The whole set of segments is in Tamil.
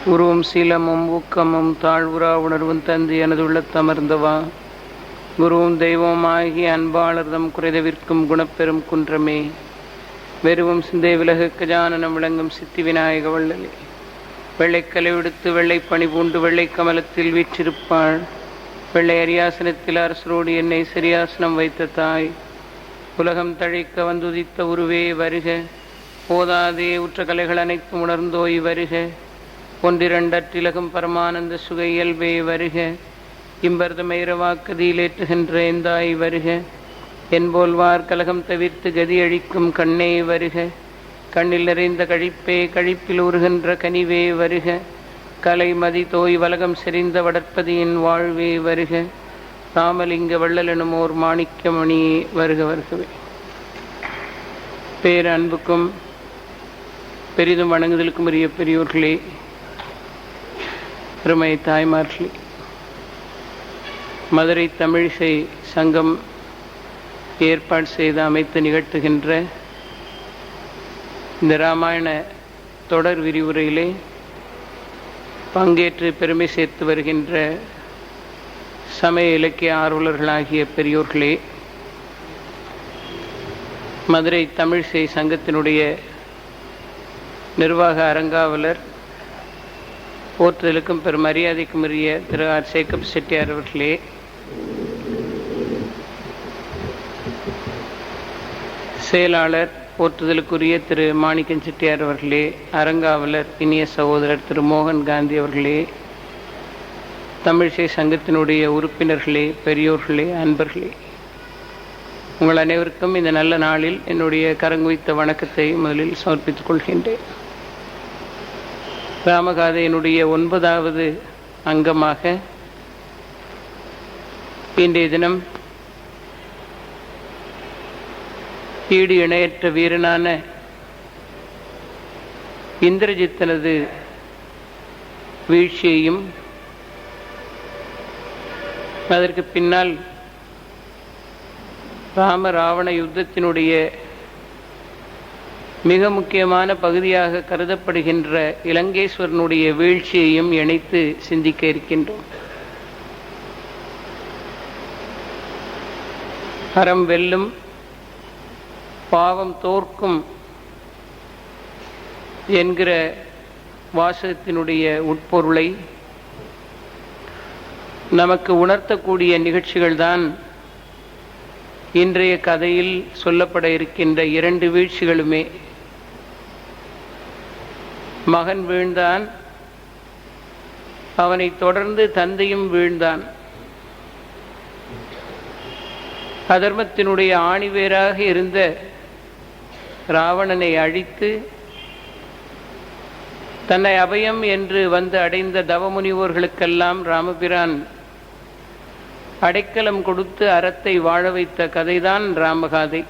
உருவும் சீலமும் ஊக்கமும் தாழ்வுறா உணர்வும் தந்து எனது உள்ளத்தமர்ந்தவா. குருவும் தெய்வமாகி அன்பாளர்தம் குறைதவிற்கும் குணப்பெரும் குன்றமே. வெறுவும் சிந்தை விலகு கஜானனம் விளங்கும் சித்தி விநாயக வள்ளலே. வெள்ளைக்கலை விடுத்து வெள்ளை பணி பூண்டு வெள்ளை கமலத்தில் வீற்றிருப்பாள். வெள்ளை அரியாசனத்தில் அரசரோடு என்னை சரியாசனம் வைத்த தாய். உலகம் தழைக்க வந்துதித்த உருவே வருக. போதாதே உற்ற கலைகள் அனைத்தும் உணர்ந்தோய் வருக. ஒன்றிரண்டற்றிலகும் பரமானந்த சுக இயல்பே வருக. இம்பர்தமைரவாக்கதியிலேற்றுகின்ற எந்தாய் வருக. என்போல்வார் கலகம் தவிர்த்து கதி அழிக்கும் கண்ணே வருக. கண்ணில் நிறைந்த கழிப்பே கழிப்பில் உருகின்ற கனிவே வருக. கலை மதி தோய் வலகம் செறிந்த வடற்பதியின் வாழ்வே வருக. ராமலிங்க வள்ளலெனும் ஓர் மாணிக்கமணியே வருக வருகவே. பேர் அன்புக்கும் பெரிதும் வணங்குதலுக்கும் உரிய பெரியோர்களே, பெருமை தாய்மார்களே, மதுரை தமிழிசை சங்கம் ஏற்பாடு செய்து அமைத்து நிகழ்த்துகின்ற இந்த இராமாயண தொடர் விரிவுரையிலே பங்கேற்று பெருமை சேர்த்து வருகின்ற சமய இலக்கிய ஆர்வலர்களாகிய பெரியோர்களே, மதுரை தமிழிசை சங்கத்தினுடைய நிர்வாக அரங்காவலர், போற்றுதலுக்கும் பெரும் மரியாதைக்கும் உரிய திரு ஆர் சேகப் செட்டியார் அவர்களே, செயலாளர் போற்றுதலுக்குரிய திரு மாணிக்கன் செட்டியார் அவர்களே, அரங்காவலர் இனிய சகோதரர் திரு மோகன் காந்தி அவர்களே, தமிழிசை சங்கத்தினுடைய உறுப்பினர்களே, பெரியோர்களே, அன்பர்களே, உங்கள் அனைவருக்கும் இந்த நல்ல நாளில் என்னுடைய கரங்குவித்த வணக்கத்தை முதலில் சமர்ப்பித்துக் கொள்கின்றேன். ராமகாதையினுடைய 9வது அங்கமாக இன்றைய தினம் ஈடு இணையற்ற வீரனான இந்திரஜித்தனது வீழ்ச்சியையும் அதற்கு பின்னால் ராம ராவண யுத்தத்தினுடைய மிக முக்கியமான பகுதியாக கருதப்படுகின்ற இலங்கேஸ்வரனுடைய வீழ்ச்சியையும் இணைத்து சிந்திக்க இருக்கின்றோம். அறம் வெல்லும், பாவம் தோற்கும் என்கிற வாசகத்தினுடைய உட்பொருளை நமக்கு உணர்த்தக்கூடிய நிகழ்ச்சிகள்தான் இன்றைய கதையில் சொல்லப்பட இருக்கின்ற 2 வீழ்ச்சிகளுமே. மகன் வீழ்ந்தான், அவனை தொடர்ந்து தந்தையும் வீழ்ந்தான். அதர்மத்தினுடைய ஆணிவேராக இருந்த ராவணனை அழித்து தன்னை அபயம் என்று வந்து அடைந்த தவமுனிவோர்களுக்கெல்லாம் ராமபிரான் அடைக்கலம் கொடுத்து அறத்தை வாழ வைத்த கதைதான் ராமகாதை.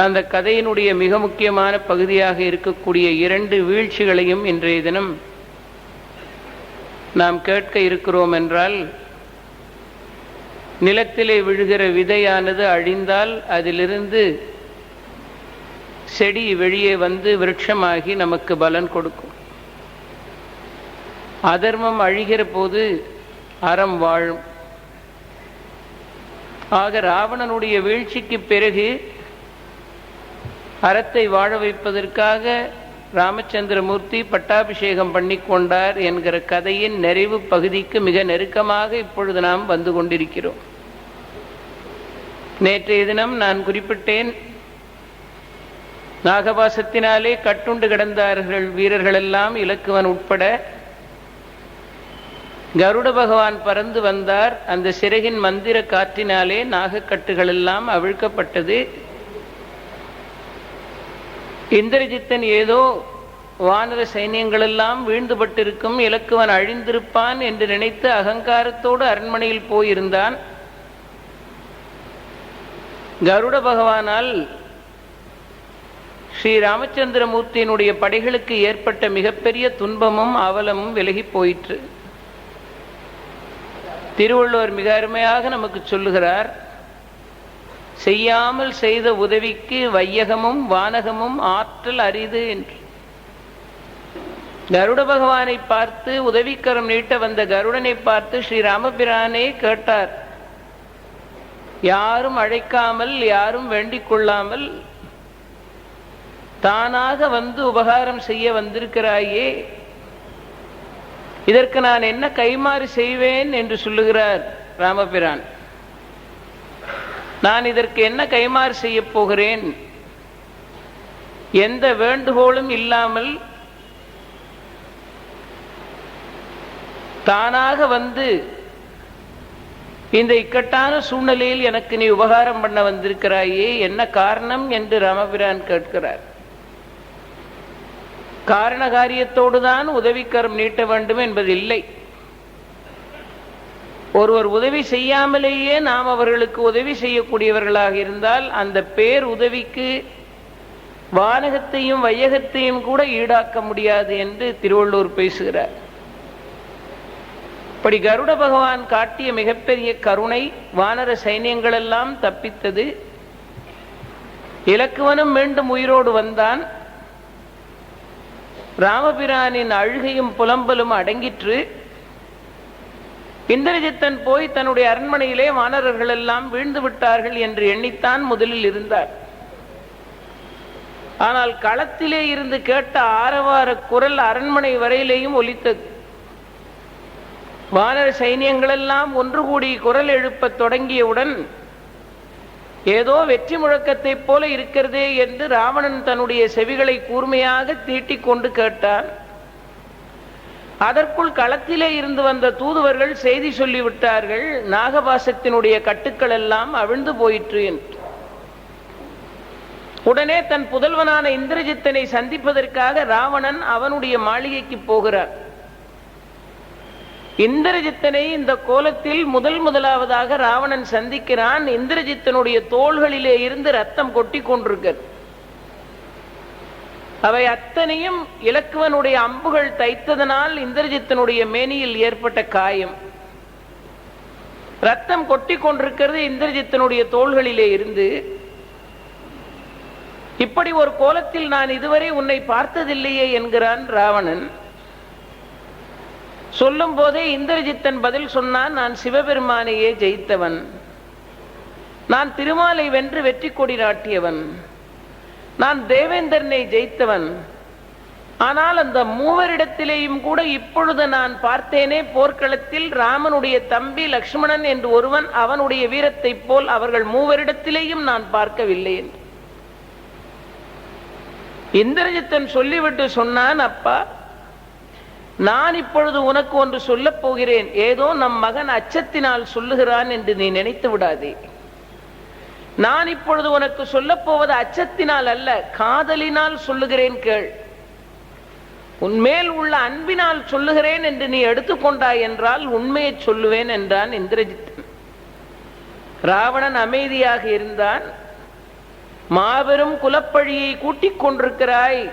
அந்த கதையினுடைய மிக முக்கியமான பகுதியாக இருக்கக்கூடிய 2 வீழ்ச்சிகளையும் இன்றைய தினம் நாம் கேட்க இருக்கிறோம் என்றால், நிலத்திலே விழுகிற விதையானது அழிந்தால் அதிலிருந்து செடி வெளியே வந்து விருட்சமாகி நமக்கு பலன் கொடுக்கும். அதர்மம் அழிகிற போது அறம் வாழும். ஆக ராவணனுடைய வீழ்ச்சிக்கு பிறகு அறத்தை வாழ வைப்பதற்காக ராமச்சந்திரமூர்த்தி பட்டாபிஷேகம் பண்ணி கொண்டார் என்கிற கதையின் நிறைவு பகுதிக்கு மிக நெருக்கமாக இப்பொழுது நாம் வந்து கொண்டிருக்கிறோம். நேற்றைய தினம் நான் குறிப்பிட்டேன், நாகபாசத்தினாலே கட்டுண்டு கிடந்தார்கள் வீரர்களெல்லாம், இலக்குவன் உட்பட. கருட பகவான் பறந்து வந்தார். அந்த சிறகின் மந்திர காற்றினாலே நாகக்கட்டுகள் எல்லாம் அவிழ்க்கப்பட்டது. இந்திரஜித்தன் ஏதோ வானர சைன்யங்கள் எல்லாம் வீழ்ந்துபட்டிருக்கும், இலக்குவன் அழிந்திருப்பான் என்று நினைத்து அகங்காரத்தோடு அரண்மனையில் போயிருந்தான். கருட பகவானால் ஸ்ரீ ராமச்சந்திரமூர்த்தியினுடைய படைகளுக்கு ஏற்பட்ட மிகப்பெரிய துன்பமும் அவலமும் விலகி போயிற்று. திருவள்ளுவர் மிக அருமையாக நமக்கு சொல்லுகிறார், செய்யாமல் செய்த உதவிக்கு வையகமும் வானகமும் ஆற்றல் அரிது என்று. கருட பகவானை பார்த்து, உதவிக்கரம் நீட்ட வந்த கருடனை பார்த்து ஸ்ரீ ராமபிரானே கேட்டார், யாரும் அழைக்காமல், யாரும் வேண்டிக் கொள்ளாமல் தானாக வந்து உபகாரம் செய்ய வந்திருக்கிறாயே, இதற்கு நான் என்ன கைமாறு செய்வேன் என்று சொல்லுகிறார் ராமபிரான். நான் இதற்கு என்ன கைமாறு செய்ய போகிறேன்? எந்த வேண்டுகோளும் இல்லாமல் தானாக வந்து இந்த இக்கட்டான சூழ்நிலையில் எனக்கு நீ உபகாரம் பண்ண வந்திருக்கிறாயே, என்ன காரணம் என்று ராமபிரான் கேட்கிறார். காரண காரியத்தோடு தான் உதவிக்கரம் நீட்ட வேண்டும் என்பதில்லை. ஒருவர் உதவி செய்யாமலேயே நாம் அவர்களுக்கு உதவி செய்யக்கூடியவர்களாக இருந்தால் அந்த பேர் உதவிக்கு வானகத்தையும் வையகத்தையும் கூட ஈடாக்க முடியாது என்று திருவள்ளுவர் பேசுகிறார். இப்படி கருட பகவான் காட்டிய மிகப்பெரிய கருணை, வானர சைன்யங்கள் எல்லாம் தப்பித்தது. இலக்குவனும் மீண்டும் உயிரோடு வந்தான். ராமபிரானின் அழுகையும் புலம்பலும் அடங்கிற்று. இந்திரஜித்தன் போய் தன்னுடைய அரண்மனையிலே வானரர்கள் எல்லாம் வீழ்ந்து விட்டார்கள் என்று எண்ணித்தான் முதலில் இருந்தார். ஆனால் களத்திலே இருந்து கேட்ட ஆரவார குரல் அரண்மனை வரையிலேயும் ஒலித்தது. வானர சைன்யங்கள் எல்லாம் ஒன்று கூடி குரல் எழுப்ப தொடங்கியவுடன் ஏதோ வெற்றி முழக்கத்தை போல இருக்கிறதே என்று ராவணன் தன்னுடைய செவிகளை கூர்மையாக தீட்டிக் கொண்டு கேட்டான். அதற்குள் களத்திலே இருந்து வந்த தூதுவர்கள் செய்தி சொல்லிவிட்டார்கள், நாகபாசத்தினுடைய கட்டுக்கள் எல்லாம் அவிழ்ந்து போயிற்று என்று. உடனே தன் புதல்வனான இந்திரஜித்தனை சந்திப்பதற்காக ராவணன் அவனுடைய மாளிகைக்கு போகிறார். இந்திரஜித்தனை இந்த கோலத்தில் முதலாவதாக ராவணன் சந்திக்கிறான். இந்திரஜித்தனுடைய தோள்களிலே இருந்து ரத்தம் கொட்டி கொண்டிருக்கிறது. அவை அத்தனையும் இலக்குவனுடைய அம்புகள் தைத்ததனால் இந்திரஜித்தனுடைய மேனியில் ஏற்பட்ட காயம். ரத்தம் கொட்டி கொண்டிருக்கிறது இந்திரஜித்தனுடைய தோள்களிலே இருந்து. இப்படி ஒரு கோலத்தில் நான் இதுவரை உன்னை பார்த்ததில்லையே என்கிறான் ராவணன். சொல்லும் போதே இந்திரஜித்தன் பதில் சொன்னான், நான் சிவபெருமானையே ஜெயித்தவன், நான் திருமாலை வென்று வெற்றி கொடி நாட்டியவன், நான் தேவேந்திரனை ஜெயித்தவன். ஆனால் அந்த மூவரிடத்திலேயும் கூட இப்பொழுது நான் பார்த்தேனே போர்க்களத்தில் ராமனுடைய தம்பி லக்ஷ்மணன் என்று ஒருவன், அவனுடைய வீரத்தை போல் அவர்கள் மூவரிடத்திலேயும் நான் பார்க்கவில்லை என்று இந்திரஜித்தன் சொல்லிவிட்டு சொன்னான், அப்பா, நான் இப்பொழுது உனக்கு ஒன்று சொல்லப் போகிறேன். ஏதோ நம் மகன் அச்சத்தினால் சொல்லுகிறான் என்று நீ நினைத்து விடாதே. நான் இப்பொழுது உனக்கு சொல்லப் போவது அச்சத்தினால் அல்ல, காதலினால் சொல்லுகிறேன், கேள். உன்மேல் உள்ள அன்பினால் சொல்லுகிறேன் என்று நீ எடுத்துக்கொண்டாய் என்றால் உண்மையை சொல்லுவேன் என்றான் இந்திரஜித்தன். ராவணன் அமைதியாக இருந்தான். மாபெரும் குலப்பழியை கூட்டிக் கொண்டிருக்கிறாய்,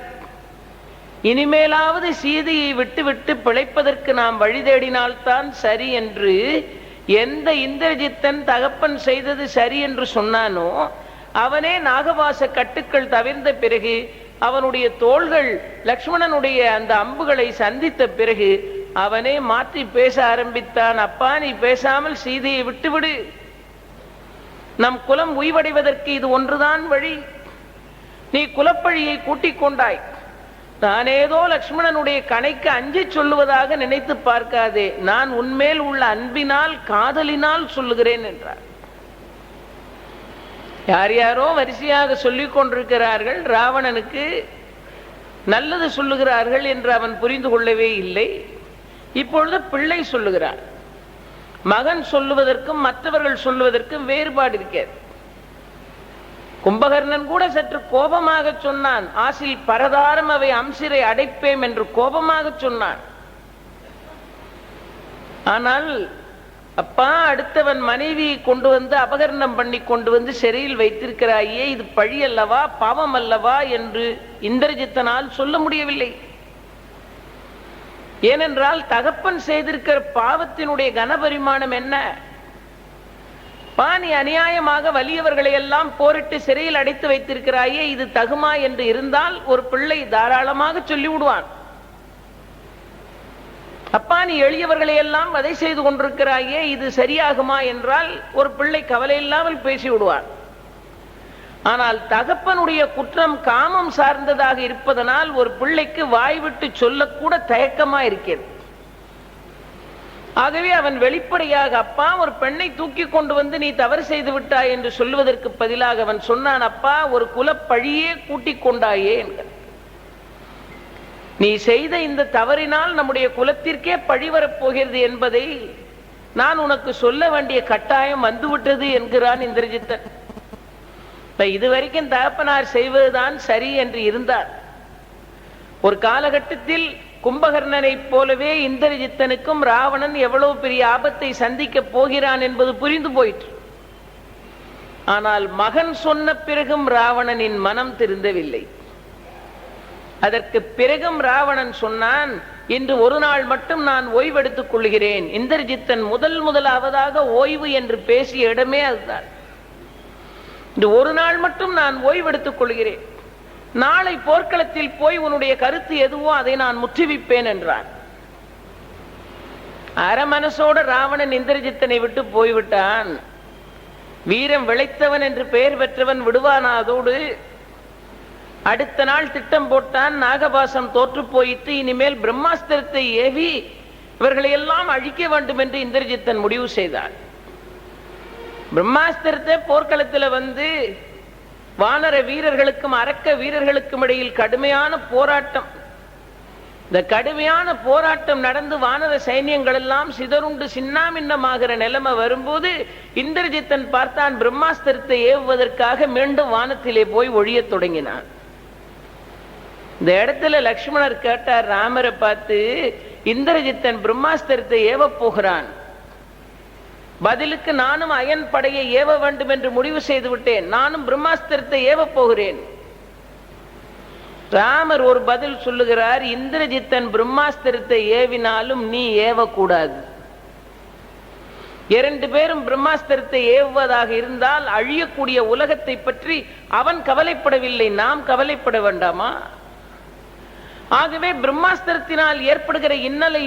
இனிமேலாவது சீதையை விட்டுவிட்டு பிழைப்பதற்கு நாம் வழி தேடினால்தான் சரி என்று எந்த இந்திரஜித்தன் தகப்பன் செய்தது சரி என்று சொன்னானோ அவனே நாகவாச கட்டுக்கள் தவிர்ந்த பிறகு, அவனுடைய தோள்கள் லக்ஷ்மணனுடைய அந்த அம்புகளை சந்தித்த பிறகு அவனே மாற்றி பேச ஆரம்பித்தான். அப்பா, நீ பேசாமல் சீதையை விட்டுவிடு, நம் குலம் உய்வடைவதற்கு இது ஒன்றுதான் வழி. நீ குலப்பழியை கூட்டிக் கொண்டாய், நான் ஏதோ லக்ஷ்மணனுடைய கணைக்கு அஞ்சி சொல்லுவதாக நினைத்து பார்க்காதே, நான் உன்மேல் உள்ள அன்பினால் காதலினால் சொல்லுகிறேன் என்றார். யார் யாரோ வரிசையாக சொல்லிக் கொண்டிருக்கிறார்கள். ராவணனுக்கு நல்லது சொல்லுகிறார்கள் என்று அவன் புரிந்து கொள்ளவே இல்லை. இப்பொழுது பிள்ளை சொல்லுகிறார். மகன் சொல்லுவதற்கும் மற்றவர்கள் சொல்லுவதற்கும் வேறுபாடு இருக்கிறது. கும்பகர்ணன் கூட சற்று கோபமாக சொன்னான், ஆசில் பரதாரம் அவை அம்சிரை அடைப்பேம் என்று கோபமாக சொன்னான். ஆனால் அப்பா, அடுத்தவன் மனைவியை கொண்டு வந்து அபகரணம் பண்ணி கொண்டு வந்து சிறையில் வைத்திருக்கிறாயே, இது பழி அல்லவா, பாவம் அல்லவா என்று இந்திரஜித்தனால் சொல்ல முடியவில்லை. ஏனென்றால் தகப்பன் செய்திருக்கிற பாவத்தினுடைய கனபரிமாணம் என்ன? பாணி அநியாயமாக வலியவர்களை எல்லாம் போரிட்டு சிறையில் அடைத்து வைத்திருக்கிறாயே, இது தகுமா என்று இருந்தால் ஒரு பிள்ளை தாராளமாக சொல்லி விடுவான். அப்பா, நீ எளியவர்களை எல்லாம் வதை செய்து கொண்டிருக்கிறாயே, இது சரியாகுமா என்றால் ஒரு பிள்ளை கவலை இல்லாமல் பேசி விடுவார். ஆனால் தகப்பனுடைய குற்றம் காமம் சார்ந்ததாக இருப்பதனால் ஒரு பிள்ளைக்கு வாய்விட்டு சொல்லக்கூட தயக்கமா இருக்கிறது. ஆகவே அவன் வெளிப்படையாக, அப்பா, ஒரு பெண்ணை தூக்கி கொண்டு வந்து நீ தவறு செய்து விட்டாய் என்று சொல்வதற்கு பதிலாக அவன் சொன்னான், அப்பா, ஒரு குலப்பழியே கூட்டிக் கொண்டாயே என்கிற. நீ செய்த இந்த தவறினால் நம்முடைய குலத்திற்கே பழி வரப்போகிறது என்பதை நான் உனக்கு சொல்ல வேண்டிய கட்டாயம் வந்துவிட்டது என்கிறான் இந்திரஜித்தன். இதுவரைக்கும் தகப்பனார் செய்வதுதான் சரி என்று இருந்தார். ஒரு காலகட்டத்தில் கும்பகர்ணனை போலவே இந்திரஜித்தனுக்கும் ராவணன் எவ்வளவு பெரிய ஆபத்தை சந்திக்க போகிறான் என்பது புரிந்து போயிற்று. ஆனால் மகன் சொன்ன பிறகும் ராவணனின் மனம் திருந்தவில்லை. அதற்கு பிறகும் ராவணன் சொன்னான், இன்று ஒரு நாள் மட்டும் நான் ஓய்வெடுத்துக் கொள்கிறேன். இந்திரஜித்தன் முதலாவதாக ஓய்வு என்று பேசிய இடமே அதுதான். இன்று ஒரு நாள் மட்டும் நான் ஓய்வெடுத்துக் கொள்கிறேன், நாளை போர்க்களத்தில் போய் உன்னுடைய கருத்து எதுவோ அதை நான் முற்றுவிப்பேன் என்றான். அரமனசோட ராவணன் இந்திரஜித்தனை விட்டு போய்விட்டான். வீரம் விளைத்தவன் என்று பெயர் பெற்றவன் விடுவானா? அதோடு அடுத்த நாள் திட்டம் போட்டான். நாகபாசம் தோற்று போயிட்டு இனிமேல் பிரம்மாஸ்திரத்தை ஏவி இவர்களை எல்லாம் அழிக்க வேண்டும் என்று இந்திரஜித்தன் முடிவு செய்தான். பிரம்மாஸ்திரத்தை போர்க்களத்தில் வந்து வானர வீரர்களுக்கும் அரக்க வீரர்களுக்கும் இடையில் கடுமையான போராட்டம். இந்த கடுமையான போராட்டம் நடந்து வானர சைன்யங்கள் எல்லாம் சிதறுண்டு சின்னாமின்னமாகிற நிலைமை வரும்போது இந்திரஜித்தன் பார்த்தான், பிரம்மாஸ்திரத்தை ஏவுவதற்காக மீண்டும் வானத்திலே போய் ஒழியத் தொடங்கினான். இந்த இடத்துல லக்ஷ்மணர் கேட்டார் ராமரை பார்த்து, இந்திரஜித்தன் பிரம்மாஸ்திரத்தை ஏவ போகிறான், பதிலுக்கு நானும் அயன் படையை ஏவ வேண்டும் என்று முடிவு செய்து விட்டேன், நானும் பிரம்மாஸ்திரத்தை ஏவ போகிறேன். ராமர் ஒரு பதில் சொல்லுகிறார், இந்திரஜித்தன் பிரம்மாஸ்திரத்தை ஏவினாலும் நீ ஏவக்கூடாது. இரண்டு பேரும் பிரம்மாஸ்திரத்தை ஏவுவதாக இருந்தால் அழியக்கூடிய உலகத்தை பற்றி அவன் கவலைப்படவில்லை, நாம் கவலைப்பட வேண்டாமா? ஆகவே பிரம்மாஸ்திரத்தினால் ஏற்படுகிற இன்னலை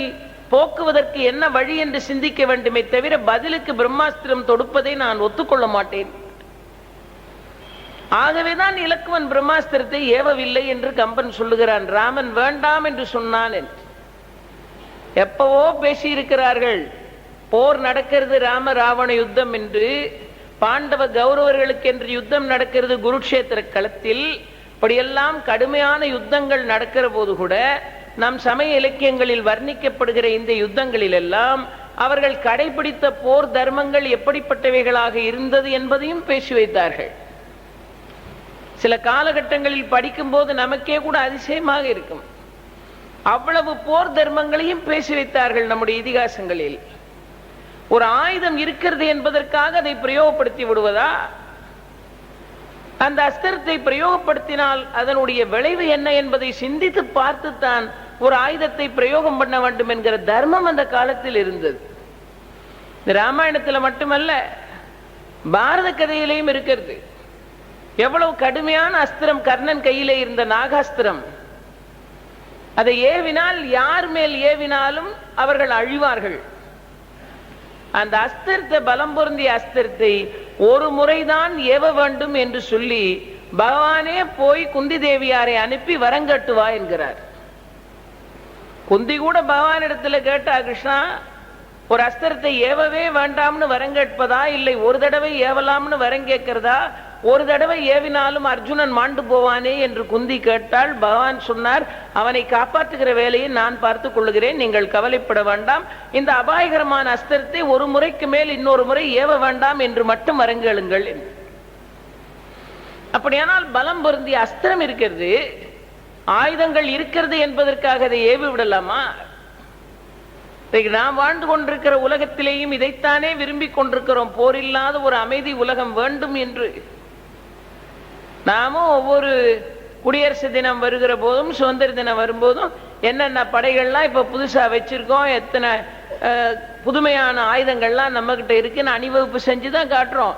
போக்குவதற்கு என்ன வழி என்று சிந்திக்க வேண்டுமே தவிர பதிலுக்கு பிரம்மாஸ்திரம் தொடுப்பதை நான் ஒத்துக்கொள்ள மாட்டேன். ஆகவேதான் இலக்குவன் பிரம்மாஸ்திரத்தை ஏவவில்லை என்று கம்பன் சொல்லுகிறான். ராமன் வேண்டாம் என்று சொன்னான் என்று எப்பவோ பேசியிருக்கிறார்கள். போர் நடக்கிறது, ராம ராவண யுத்தம் என்று, பாண்டவ கௌரவர்களுக்கு என்று யுத்தம் நடக்கிறது குருக்ஷேத்திர களத்தில். இப்படியெல்லாம் கடுமையான யுத்தங்கள் நடக்கிற போது கூட நம் சமய இலக்கியங்களில் வர்ணிக்கப்படுகிற இந்த யுத்தங்களில் எல்லாம் அவர்கள் கடைபிடித்த போர் தர்மங்கள் எப்படிப்பட்டவைகளாக இருந்தது என்பதையும் பேசி வைத்தார்கள். சில காலகட்டங்களில் படிக்கும் போது நமக்கே கூட அதிசயமாக இருக்கும். அவ்வளவு போர் தர்மங்களையும் பேசி வைத்தார்கள் நம்முடைய இதிகாசங்களில். ஒரு ஆயுதம் இருக்கிறது என்பதற்காக அதை பிரயோகப்படுத்தி விடுவதா? அந்த அஸ்திரத்தை பிரயோகப்படுத்தினால் அதனுடைய விளைவு என்ன என்பதை சிந்தித்து பார்த்துத்தான் ஒரு ஆயுதத்தை பிரயோகம் பண்ண வேண்டும் என்கிற தர்மம் அந்த காலத்தில் இருந்தது. இந்த ராமாயணத்துல மட்டுமல்ல, பாரத கதையிலையும் இருக்கிறது. எவ்வளவு கடுமையான அஸ்திரம் கர்ணன் கையிலே இருந்த நாகாஸ்திரம். அதை ஏவினால் யார் மேல் ஏவினாலும் அவர்கள் அழிவார்கள். அந்த அஸ்திரத்தை, பலம் பொருந்திய அஸ்திரத்தை ஒரு முறைதான் ஏவ வேண்டும் என்று சொல்லி பகவானே போய் குந்தி தேவியாரை அனுப்பி வரங்கட்டுவா என்கிறார். குந்தி கூட பகவானிடத்துல கேட்டா, கிருஷ்ணா, ஒரு அஸ்திரத்தை ஏவவே வேண்டாம்னு வரங்கேட்பதா, இல்லை ஒரு தடவை ஏவலாம்னு வரங்கேட்கிறதா, ஒரு தடவை ஏவினாலும் அர்ஜுனன் மாண்டு போவானே என்று குந்தி கேட்டால் பகவான் சொன்னார், அவனை காப்பாற்றுகிற வேலையை நான் பார்த்துக் கொள்ளுகிறேன், நீங்கள் கவலைப்பட வேண்டாம், இந்த அபாயகரமான அஸ்திரத்தை ஒரு முறைக்கு மேல் இன்னொரு முறை ஏவ வேண்டாம் என்று மட்டும் வரங்கேளுங்கள். அப்படியானால் பலம் பொருந்திய அஸ்திரம் இருக்கிறது, ஆயுதங்கள் இருக்கிறது என்பதற்காக அதை ஏவி விடலாமா? நாம் வாழ்ந்து கொண்டிருக்கிற உலகத்திலேயும் இதைத்தானே விரும்பிக் கொண்டிருக்கிறோம், போரில்லாத ஒரு அமைதி உலகம் வேண்டும் என்று. நாமும் ஒவ்வொரு குடியரசு தினம் வருகிற போதும் சுதந்திர தினம் வரும்போதும் என்னென்ன படைகள்லாம் இப்ப புதுசா வச்சிருக்கோம், எத்தனை புதுமையான ஆயுதங்கள்லாம் நம்ம கிட்ட இருக்குன்னு அணிவகுப்பு செஞ்சுதான் காட்டுறோம்.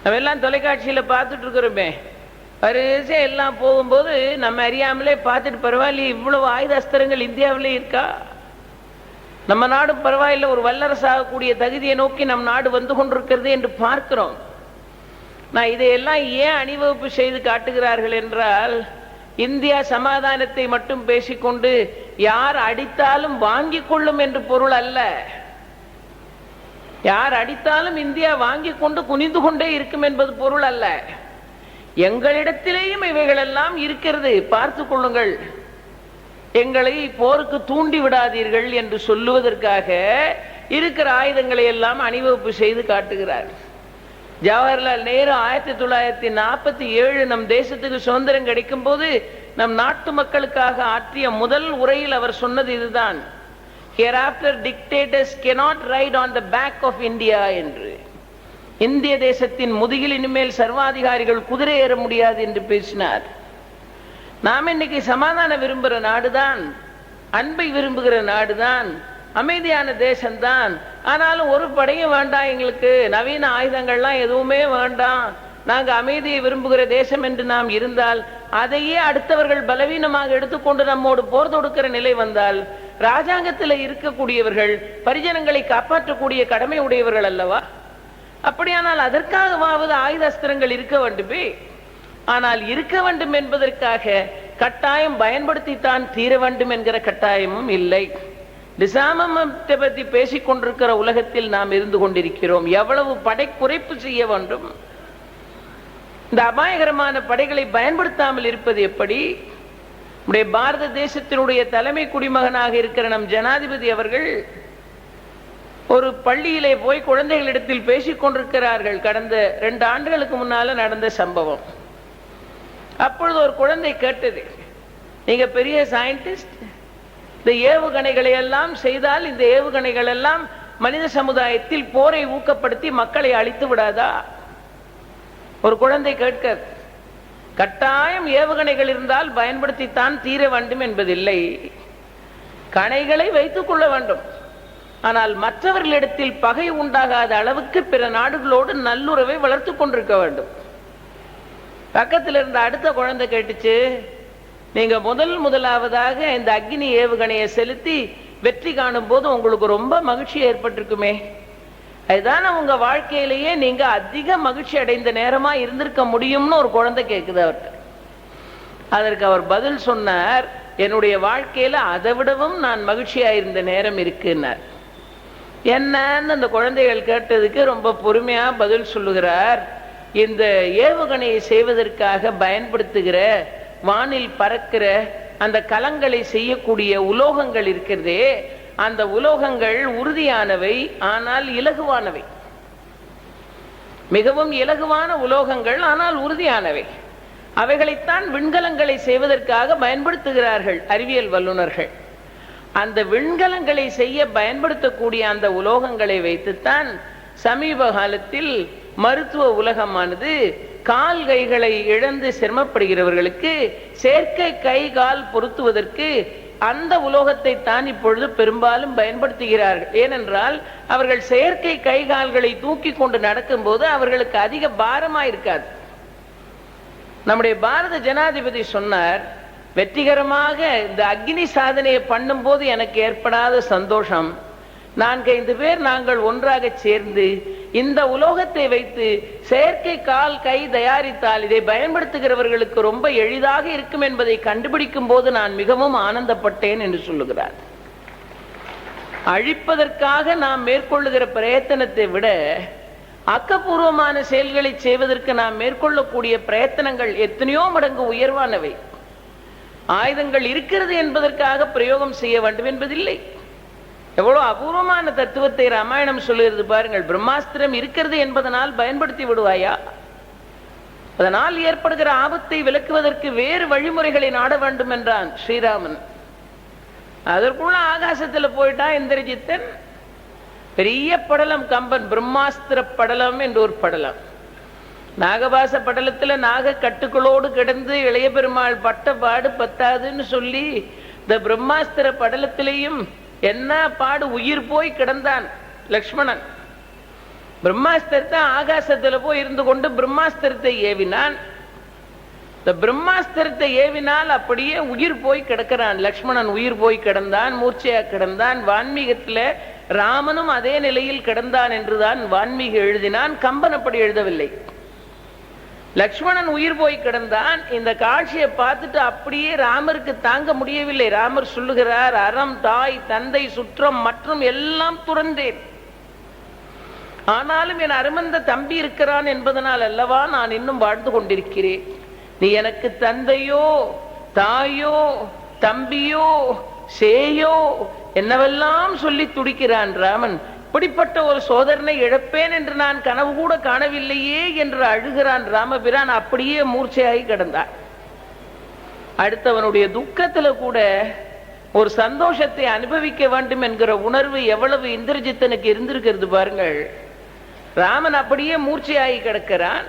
நம்ம எல்லாம் தொலைக்காட்சியில பார்த்துட்டு இருக்கிறோமே, வரிசையா எல்லாம் போகும்போது நம்ம அறியாமலே பார்த்துட்டு, பரவாயில்ல, இவ்வளவு ஆயுத அஸ்திரங்கள் இந்தியாவிலே இருக்கா? நம்ம நாடும் பரவாயில்லை, ஒரு வல்லரசாகக்கூடிய தகுதியை நோக்கி நம் நாடு வந்து கொண்டிருக்கிறது என்று பார்க்கிறோம். நான் இதையெல்லாம் ஏன் அணிவகுப்பு செய்து காட்டுகிறார்கள் என்றால், இந்தியா சமாதானத்தை மட்டும் பேசிக்கொண்டு யார் அடித்தாலும் வாங்கிக் கொள்ளும் என்று பொருள் அல்ல. யார் அடித்தாலும் இந்தியா வாங்கிக் கொண்டு குனிந்து கொண்டே இருக்கும் என்பது பொருள் அல்ல. எங்களிடத்திலேயும் இவைகளெல்லாம் இருக்கிறது, பார்த்து கொள்ளுங்கள், எங்களை போருக்கு தூண்டி விடாதீர்கள் என்று சொல்லுவதற்காக இருக்கிற ஆயுதங்களை எல்லாம் அணிவகுப்பு செய்து காட்டுகிறார். ஜவஹர்லால் நேரு 1947 நம் தேசத்துக்கு சுதந்திரம் கிடைக்கும் போது நம் நாட்டு மக்களுக்காக ஆற்றிய முதல் உரையில் அவர் சொன்னது இதுதான், hereafter dictators cannot ride on the back of India என்று. இந்திய தேசத்தின் முதுகில் இனிமேல் சர்வாதிகாரிகள் குதிரை ஏற முடியாது என்று பேசினார். நாம் இன்னைக்கு சமாதானம் விரும்புகிற நாடுதான், அன்பை விரும்புகிற நாடுதான், அமைதியான தேசம்தான். ஆனாலும் ஒரு படையும் வேண்டாம், எங்களுக்கு நவீன ஆயுதங்கள்லாம் எதுவுமே வேண்டாம், நாங்க அமைதியை விரும்புகிற தேசம் என்று நாம் இருந்தால், அதையே அடுத்தவர்கள் பலவீனமாக எடுத்துக்கொண்டு நம்மோடு போர் தொடுக்கிற நிலை வந்தால், ராஜாங்கத்தில் இருக்கக்கூடியவர்கள் பரிஜனங்களை காப்பாற்றக்கூடிய கடமை உடையவர்கள் அல்லவா? அப்படியானால் அதற்காகவாவது ஆயுத அஸ்திரங்கள் இருக்க வேண்டுமே. ஆனால் இருக்க வேண்டும் என்பதற்காக கட்டாயம் பயன்படுத்தித்தான் தீர வேண்டும் என்கிற கட்டாயமும் இல்லை. டிசாமத்தை பற்றி பேசிக் கொண்டிருக்கிற உலகத்தில் நாம் இருந்து கொண்டிருக்கிறோம். எவ்வளவு படை குறைப்பு செய்ய வேண்டும்? இந்த அபாயகரமான படைகளை பயன்படுத்தாமல் இருப்பது எப்படி? நம்முடைய பாரத தேசத்தினுடைய தலைமை குடிமகனாக இருக்கிற நம் ஜனாதிபதி அவர்கள் ஒரு பள்ளியிலே போய் குழந்தைகளிடத்தில் பேசிக் கொண்டிருக்கிறார்கள். கடந்த 2 ஆண்டுகளுக்கு முன்னால நடந்த சம்பவம். அப்பொழுது ஒரு குழந்தை கேட்டது, நீங்க பெரிய சயின்டிஸ்ட், இந்த ஏவுகணைகளை எல்லாம் செய்தால் இந்த ஏவுகணைகள் எல்லாம் மனித சமுதாயத்தில் போரை ஊக்கப்படுத்தி மக்களை அழித்து விடாதா? ஒரு குழந்தை கேட்க, கட்டாயம் ஏவுகணைகள் இருந்தால் பயன்படுத்தித்தான் தீர வேண்டும் என்பதில்லை, கணைகளை வைத்துக் கொள்ள வேண்டும். ஆனால் மற்றவர்களிடத்தில் பகை உண்டாகாத அளவுக்கு பிற நாடுகளோடு நல்லுறவை வளர்த்து கொண்டிருக்க வேண்டும். பக்கத்தில் இருந்த அடுத்த குழந்தை கேட்டுச்சு, நீங்க முதலாவதாக இந்த அக்னி ஏவுகணையை செலுத்தி வெற்றி காணும் போது உங்களுக்கு ரொம்ப மகிழ்ச்சி ஏற்பட்டிருக்குமே, அதுதான உங்க வாழ்க்கையிலேயே நீங்க அதிக மகிழ்ச்சி அடைந்த நேரமா இருந்திருக்க முடியும்னு ஒரு குழந்தை கேட்குது அவர்கிட்ட. அதற்கு அவர் பதில் சொன்னார், என்னுடைய வாழ்க்கையில அதை விடவும் நான் மகிழ்ச்சியா இருந்த நேரம் இருக்குன்னார். என்னன்னு அந்த குழந்தைகள் கேட்டதுக்கு ரொம்ப பொறுமையா பதில் சொல்லுகிறார், இந்த ஏவுகணையை செய்வதற்காக பயன்படுத்துகிற வானில் பறக்கிற அந்த கலங்களை செய்யக்கூடிய உலோகங்கள் இருக்கிறதே, அந்த உலோகங்கள் உறுதியானவை, ஆனால் இலகுவானவை. மிகவும் இலகுவான உலோகங்கள், ஆனால் உறுதியானவை. அவைகளைத்தான் விண்கலங்களை செய்வதற்காக பயன்படுத்துகிறார்கள் அறிவியல் வல்லுநர்கள். அந்த விண்கலங்களை செய்ய பயன்படுத்தக்கூடிய அந்த உலோகங்களை வைத்துத்தான் சமீப காலத்தில் மருத்துவ உலகமானது கால் கைகளை இழந்து சிரமப்படுகிறவர்களுக்கு செயற்கை கை கால் பொருத்துவதற்கு அந்த உலோகத்தை தான் இப்பொழுது பெரும்பாலும் பயன்படுத்துகிறார்கள். ஏனென்றால் அவர்கள் செயற்கை கை கால்களை தூக்கி கொண்டு நடக்கும் போது அவர்களுக்கு அதிக பாரமா இருக்காது. நம்முடைய பாரத ஜனாதிபதி சொன்னார், வெற்றிகரமாக இந்த அக்னி சாதனையை பண்ணும் போது எனக்கு ஏற்படாத சந்தோஷம், 4-5 பேர் நாங்கள் ஒன்றாக சேர்ந்து இந்த உலோகத்தை வைத்து செயற்கை கால் கை தயாரித்தால் இதை பயன்படுத்துகிறவர்களுக்கு ரொம்ப எளிதாக இருக்கும் என்பதை கண்டுபிடிக்கும் போது நான் மிகவும் ஆனந்தப்பட்டேன் என்று சொல்லுகிறார். அழிப்பதற்காக நாம் மேற்கொள்ளுகிற பிரயத்தனத்தை விட ஆக்கப்பூர்வமான செயல்களை செய்வதற்கு நாம் மேற்கொள்ளக்கூடிய பிரயத்தனங்கள் எத்தனையோ மடங்கு உயர்வானவை. ஆயுதங்கள் இருக்கிறது என்பதற்காக பிரயோகம் செய்ய வேண்டும் என்பதில்லை. எவ்வளவு அபூர்வமான தத்துவத்தை ராமாயணம் சொல்லுகிறது பாருங்கள். பிரம்மாஸ்திரம் இருக்கிறது என்பதனால் பயன்படுத்தி விடுவாயா? அதனால் ஏற்படுகிற ஆபத்தை விலக்குவதற்கு வேறு வழிமுறைகளை நாட வேண்டும் என்றான் ஸ்ரீராமன். அதற்குள்ள ஆகாசத்தில் போயிட்டா இந்திரஜித்தன். பெரிய படலம் கம்பன், பிரம்மாஸ்திர படலம் என்று ஒரு படலம். நாகபாச படலத்துல நாக கட்டுக்களோடு கிடந்து இளைய பெருமாள் பட்ட பாடு பத்தாதுன்னு சொல்லி இந்த பிரம்மாஸ்திர படலத்திலேயும் என்ன பாடு, உயிர் போய் கிடந்தான் லக்ஷ்மணன். பிரம்மாஸ்திரத்தை ஆகாசத்துல போய் இருந்து கொண்டு பிரம்மாஸ்திரத்தை ஏவினான். இந்த பிரம்மாஸ்திரத்தை ஏவினால் அப்படியே உயிர் போய் கிடக்கிறான். லக்ஷ்மணன் உயிர் போய் கிடந்தான், மூர்ச்சையா கிடந்தான். வான்மீகத்துல ராமனும் அதே நிலையில் கிடந்தான் என்றுதான் வான்மீக எழுதினான். கம்பன் அப்படி எழுதவில்லை. லக்ஷ்மணன் உயிர் போய் கிடந்தான். இந்த காட்சியை பார்த்துட்டு அப்படியே ராமருக்கு தாங்க முடியவில்லை. ராமர் சொல்லுகிறார், அறம், தாய், தந்தை, சுற்றம் மற்றும் எல்லாம் துறந்தேன். ஆனாலும் என் அருமந்த தம்பி இருக்கிறான் என்பதனால் அல்லவா நான் இன்னும் வாழ்ந்து கொண்டிருக்கிறேன். நீ எனக்கு தந்தையோ தாயோ தம்பியோ சேயோ என்னவெல்லாம் சொல்லி துடிக்கிறான் ராமன். இப்படிப்பட்ட ஒரு சோதரனை இழப்பேன் என்று நான் கனவு கூட காணவில்லையே என்று அழுகிறான் ராமபிரான். அப்படியே மூர்ச்சையாகி கிடந்தான். அடுத்தவனுடைய துக்கத்துல கூட ஒரு சந்தோஷத்தை அனுபவிக்க வேண்டும் என்கிற உணர்வு எவ்வளவு இந்திரஜித்தனுக்கு இருந்திருக்கிறது பாருங்கள். ராமன் அப்படியே மூர்ச்சையாகி கிடக்கிறான்.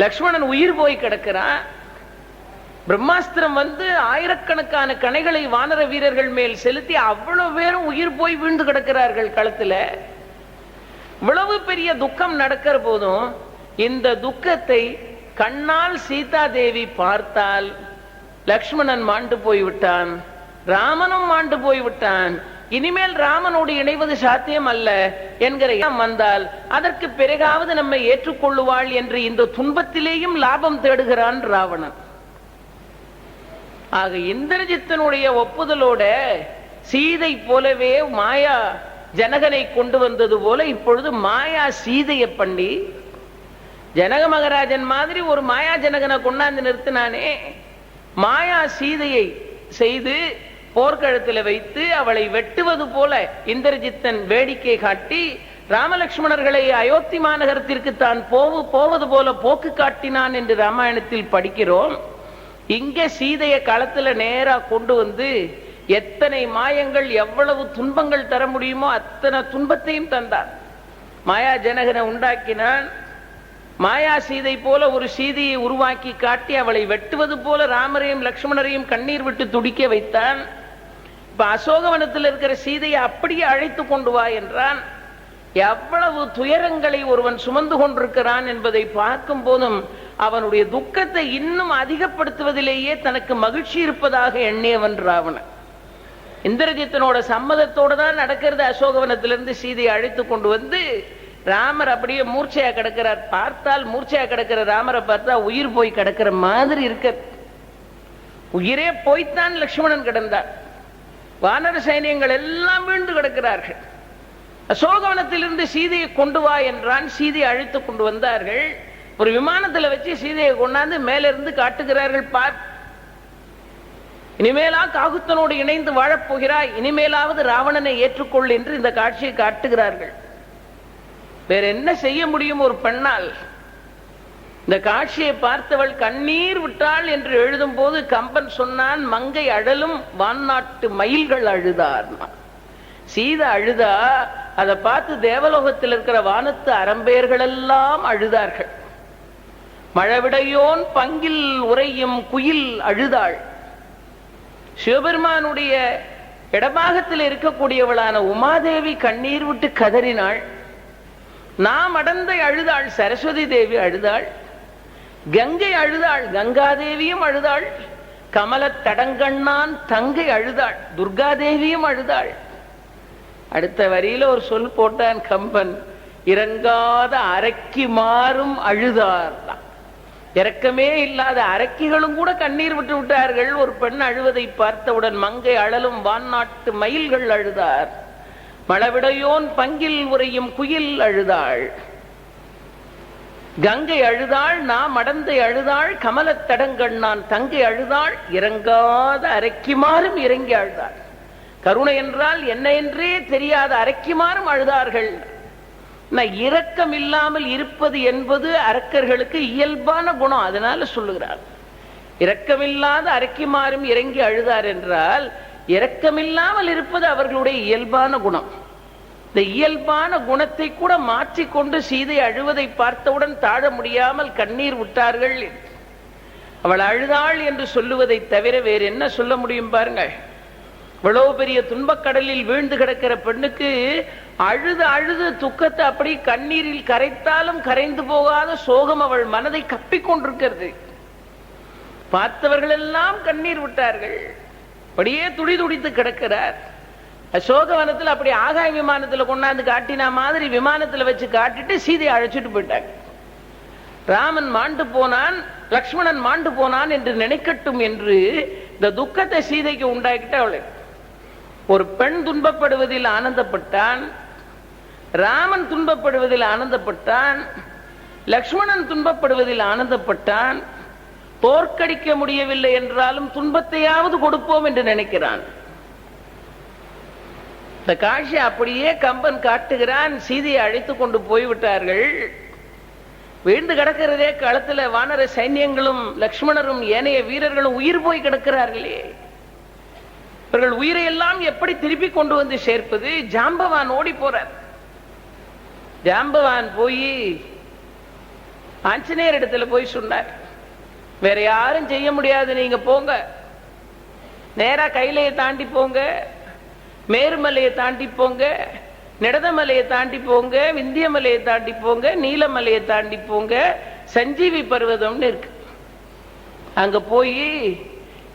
லக்ஷ்மணன் உயிர் போய் கிடக்கிறான். பிரம்மாஸ்திரம் ஆயிரக்கணக்கான கணைகளை வானர வீரர்கள் மேல் செலுத்தி அவ்வளவு பேரும் உயிர் போய் வீழ்ந்து கிடக்கிறார்கள் களத்துல. இவ்வளவு பெரிய துக்கம் நடக்கிற போதும் இந்த துக்கத்தை கண்ணால் சீதா தேவி பார்த்தால் லக்ஷ்மணன் மாண்டு போய்விட்டான், ராமனும் மாண்டு போய்விட்டான். இனிமேல் ராமனோடு இணைவது சாத்தியம் அல்ல என்கிற வந்தால் அதற்கு பிறகாவது நம்மை ஏற்றுக்கொள்ளுவாள் என்று இந்த துன்பத்திலேயும் லாபம் தேடுகிறான் ராவணன். ஆக இந்திரஜித்தனுடைய ஒப்புதலோட சீதை போலவே மாயா ஜனகனை கொண்டு வந்தது போல இப்பொழுது மாயா சீதையை பண்ணி ஜனக மகாராஜன் மாதிரி ஒரு மாயா ஜனகனை கொண்டாந்து நிறுத்தினானே, மாயா சீதையை செய்து போர்க்களத்தில் வைத்து அவளை வெட்டுவது போல இந்திரஜித்தன் வேடிக்கை காட்டி ராமலட்சுமணர்களை அயோத்தி மாநகரத்திற்கு தான் போவது போல போக்கு காட்டினான் என்று ராமாயணத்தில் படிக்கிறோம். இங்கே சீதையை களத்துல நேரா கொண்டு வந்து எத்தனை மாயங்கள் எவ்வளவு துன்பங்கள் தர முடியுமோ அத்தனை துன்பத்தையும் தந்தான். மாயா ஜனகனை உண்டாக்கினான். மாயா சீதை போல ஒரு சீதையை உருவாக்கி காட்டி அவளை வெட்டுவது போல ராமரையும் லக்ஷ்மணரையும் கண்ணீர் விட்டு துடிக்க வைத்தான். இப்ப அசோகவனத்தில் இருக்கிற சீதையை அப்படியே அழைத்து கொண்டு வா என்றான். எவ்வளவு துயரங்களை ஒருவன் சுமந்து கொண்டிருக்கிறான் என்பதை பார்க்கும் போதும் அவனுடைய துக்கத்தை இன்னும் அதிகப்படுத்துவதிலேயே தனக்கு மகிழ்ச்சி இருப்பதாக எண்ணியவன் ராவணன். இந்திரஜித்தனோட சம்மதத்தோடு தான் நடக்கிறது. அசோகவனத்திலிருந்து சீதையை அழைத்து கொண்டு வந்து ராமர் அப்படியே மூர்ச்சையா கிடக்கிறார். பார்த்தால் மூர்ச்சையா கிடக்கிற ராமரை பார்த்தா உயிர் போய் கிடக்கிற மாதிரி இருக்க. உயிரே போய்த்தான் லட்சுமணன் கிடந்தார். வானர சைனியங்கள் எல்லாம் வீழ்ந்து கிடக்கிறார்கள். அசோகவனத்திலிருந்து சீதையை கொண்டு வா என்றான். சீதையை அழைத்து கொண்டு வந்தார்கள். ஒரு விமானத்துல வச்சு சீதையை கொண்டாந்து மேல இருந்து காட்டுகிறார்கள். பார், இனிமேலா காகுத்தனோடு இணைந்து வாழப்போகிறாய், இனிமேலாவது ராவணனை ஏற்றுக்கொள் என்று இந்த காட்சியை காட்டுகிறார்கள். வேற என்ன செய்ய முடியும் ஒரு பெண்ணால்? இந்த காட்சியை பார்த்தவள் கண்ணீர் விட்டாள் என்று எழுதும் போது கம்பன் சொன்னான், மங்கை அழலும் வான்நாட்டு மயில்கள் அழுதார். சீதை அழுதா, அதை பார்த்து தேவலோகத்தில் இருக்கிற வானத்து அரம்பேர்கள் எல்லாம் அழுதார்கள். மழவிடையோன் பங்கில் உறையும் குயில் அழுதாள். சிவபெருமானுடைய இடபாகத்தில் இருக்கக்கூடியவளான உமாதேவி கண்ணீர் விட்டு கதறினாள். நாம் அடந்தை அழுதாள். சரஸ்வதி தேவி அழுதாள். கங்கை அழுதாள். கங்காதேவியும் அழுதாள். கமல தடங்கண்ணான் தங்கை அழுதாள். துர்காதேவியும் அழுதாள். அடுத்த வரியில ஒரு சொல் போட்டான் கம்பன், இறங்காத அரக்கி மாறும் அழுதார். இறக்கமே இல்லாத அரக்கிகளும் கூட கண்ணீர் விட்டு விட்டார்கள் ஒரு பெண் அழுவதை பார்த்தவுடன். மங்கை அழலும் வான்நாட்டு மயில்கள் அழுதார். மழவிடையோன் பங்கில் உறையும் குயில் அழுதாள். கங்கை அழுதாள். நாம் அடந்தை அழுதாள். கமலத் தடங்கண்ணான் தங்கை அழுதாள். இறங்காத அரக்கிமாறும் இறங்கி அழுதாள். கருணை என்றால் என்ன என்றே தெரியாத அரக்கிமாறும் அழுதார்கள். இரக்கம் இல்லாமல் இருப்பது என்பது அரக்கர்களுக்கு இயல்பான குணம். அதனால சொல்லுகிறார், இரக்கமில்லாத அரக்கிமாறும் இறங்கி அழுதார் என்றால் இரக்கமில்லாமல் இருப்பது அவர்களுடைய இயல்பான குணம். இந்த இயல்பான குணத்தை கூட மாற்றிக்கொண்டு சீதை அழுவதை பார்த்தவுடன் தாழ முடியாமல் கண்ணீர் விட்டார்கள். அவள் அழுதாள் என்று சொல்லுவதை தவிர வேறு என்ன சொல்ல முடியும் பாருங்கள். இவ்வளவு பெரிய துன்பக்கடலில் வீழ்ந்து கிடக்கிற பெண்ணுக்கு அழுது அழுது துக்கத்தை அப்படி கண்ணீரில் கரைத்தாலும் கரைந்து போகாத சோகம் அவள் மனதை கப்பிக்கொண்டிருக்கிறது. பார்த்தவர்கள் எல்லாம் கண்ணீர் விட்டார்கள். அப்படியே துடி துடித்து கிடக்கிறார். அசோகவனத்தில் அப்படி ஆகாய விமானத்தில் கொண்டாந்து காட்டினா மாதிரி விமானத்தில் வச்சு காட்டிட்டு சீதையை அழைச்சிட்டு போயிட்டாங்க. ராமன் மாண்டு போனான், லக்ஷ்மணன் மாண்டு போனான் என்று நினைக்கட்டும் என்று இந்த துக்கத்தை சீதைக்கு உண்டாக்கிட்ட அவளை. ஒரு பெண் துன்பப்படுவதில் ஆனந்தப்பட்டான், ராமன் துன்பப்படுவதில் ஆனந்தப்பட்டான், லக்ஷ்மணன் துன்பப்படுவதில் ஆனந்தப்பட்டான். தோற்கடிக்க முடியவில்லை என்றாலும் துன்பத்தையாவது கொடுப்போம் என்று நினைக்கிறான். இந்த காட்சி அப்படியே கம்பன் காட்டுகிறான். சீதையை அழைத்து கொண்டு போய்விட்டார்கள். வீழ்ந்து கிடக்கிறதே களத்துல வானர சைன்யங்களும் லக்ஷ்மணரும் ஏனைய வீரர்களும் உயிர் போய் கிடக்கிறார்களே. இவர்கள் உயிரை எல்லாம் எப்படி திருப்பி கொண்டு வந்து சேர்ப்பது? ஜாம்பவான் ஓடி போறார். ஜாம்பவான் போய் ஆஞ்சநேயர் இடத்துல போய் சொன்னார், வேற யாரும் செய்ய முடியாது, நீங்க போங்க, நேரா கைலையை தாண்டி போங்க, மேருமலையை தாண்டி போங்க, நிடதமலையை தாண்டி போங்க, விந்தியமலையை தாண்டி போங்க, நீலமலையை தாண்டி போங்க, சஞ்சீவி பர்வதம்னு இருக்கு. அங்க போய்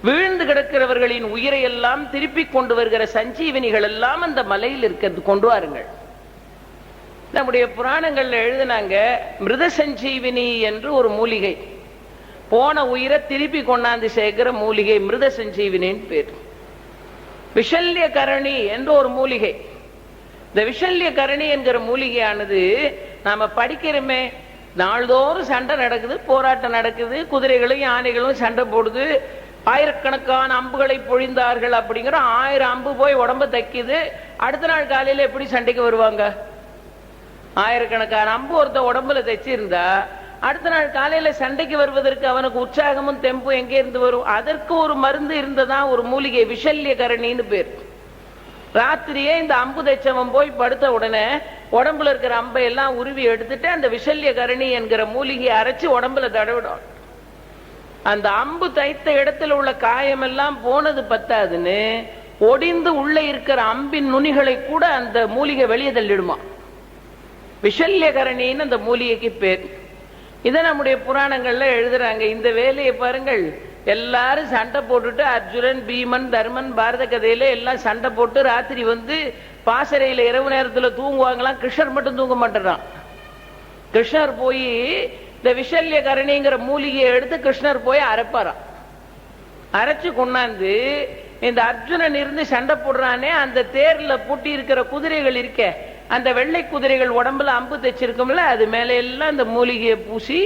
வீழ்ந்து கிடக்கிறவர்களின் உயிரை எல்லாம் திருப்பி கொண்டு வருகிற சஞ்சீவனிகள் எல்லாம் அந்த மலையில் இருக்கிறது கொண்டு வாருங்கள். நம்முடைய புராணங்கள்ல எழுதினாங்க, மிருத சஞ்சீவினி என்று ஒரு மூலிகை, போன உயிரை திருப்பி கொண்டாந்து சேர்க்கிற மூலிகை மிருத சஞ்சீவினின்னு பேர். விஷல்ய கரணி என்று ஒரு மூலிகை. இந்த விஷல்ய கரணி என்கிற மூலிகையானது நாம படிக்கிறோமே, நாள்தோறும் சண்டை நடக்குது, போராட்டம் நடக்குது, குதிரைகளும் யானைகளும் சண்டை போடுது, ஆயிரக்கணக்கான அம்புகளை பொழிந்தார்கள் அப்படிங்கிற 1000 அம்பு போய் உடம்ப தைக்குது. அடுத்த நாள் காலையில எப்படி சண்டைக்கு வருவாங்க? ஆயிரக்கணக்கான அம்பு ஒருத்த உடம்புல தைச்சிருந்தா அடுத்த நாள் காலையில சண்டைக்கு வருவதற்கு அவனுக்கு உற்சாகமும் தெம்பும் எங்கே இருந்து வரும்? அதற்கு ஒரு மருந்து இருந்ததா, ஒரு மூலிகை, விஷல்ய கரணின்னு பேர். ராத்திரியே இந்த அம்பு தைச்சவன் போய் படுத்த உடனே உடம்புல இருக்கிற அம்பை எல்லாம் உருவி எடுத்துட்டு அந்த விஷல்ய கரணி என்கிற மூலிகையை அரைச்சு உடம்புல தடவிடும். அந்த அம்பு தைத்த இடத்துல உள்ள காயம் எல்லாம் போனது பத்தாதுன்னு ஒடிந்து உள்ள இருக்கிற அம்பின் நுனிகளை கூட அந்த மூலிகை வெளியே தள்ளிடுமா. விஷல்ய கரணின்னு அந்த மூலிகைக்கு பேர். இதை நம்முடைய புராணங்கள்ல எழுதுறாங்க. இந்த வேலையை பாருங்கள், எல்லாரும் சண்டை போட்டுட்டு அர்ஜுனன், பீமன், தர்மன் பாரத கதையில எல்லாம் சண்டை போட்டு ராத்திரி வந்து பாசறையில இரவு நேரத்துல தூங்குவாங்களாம். கிருஷ்ணர் மட்டும் தூங்க மாட்டான். கிருஷ்ணர் போய் இந்த விஷல்ய கரணிங்கிற மூலிகையை எடுத்து கிருஷ்ணர் போய் அரைப்பாராம். அரைச்சு கொண்டாந்து இந்த அர்ஜுனன் இருந்து சண்டை போடுறானே, அந்த தேர்ல பூட்டி இருக்கிற குதிரைகள் இருக்க, அந்த வெள்ளை குதிரைகள் உடம்புல அம்பு தைச்சிருக்கும்ல, அது மேல எல்லாம் அந்த மூலிகையை பூசி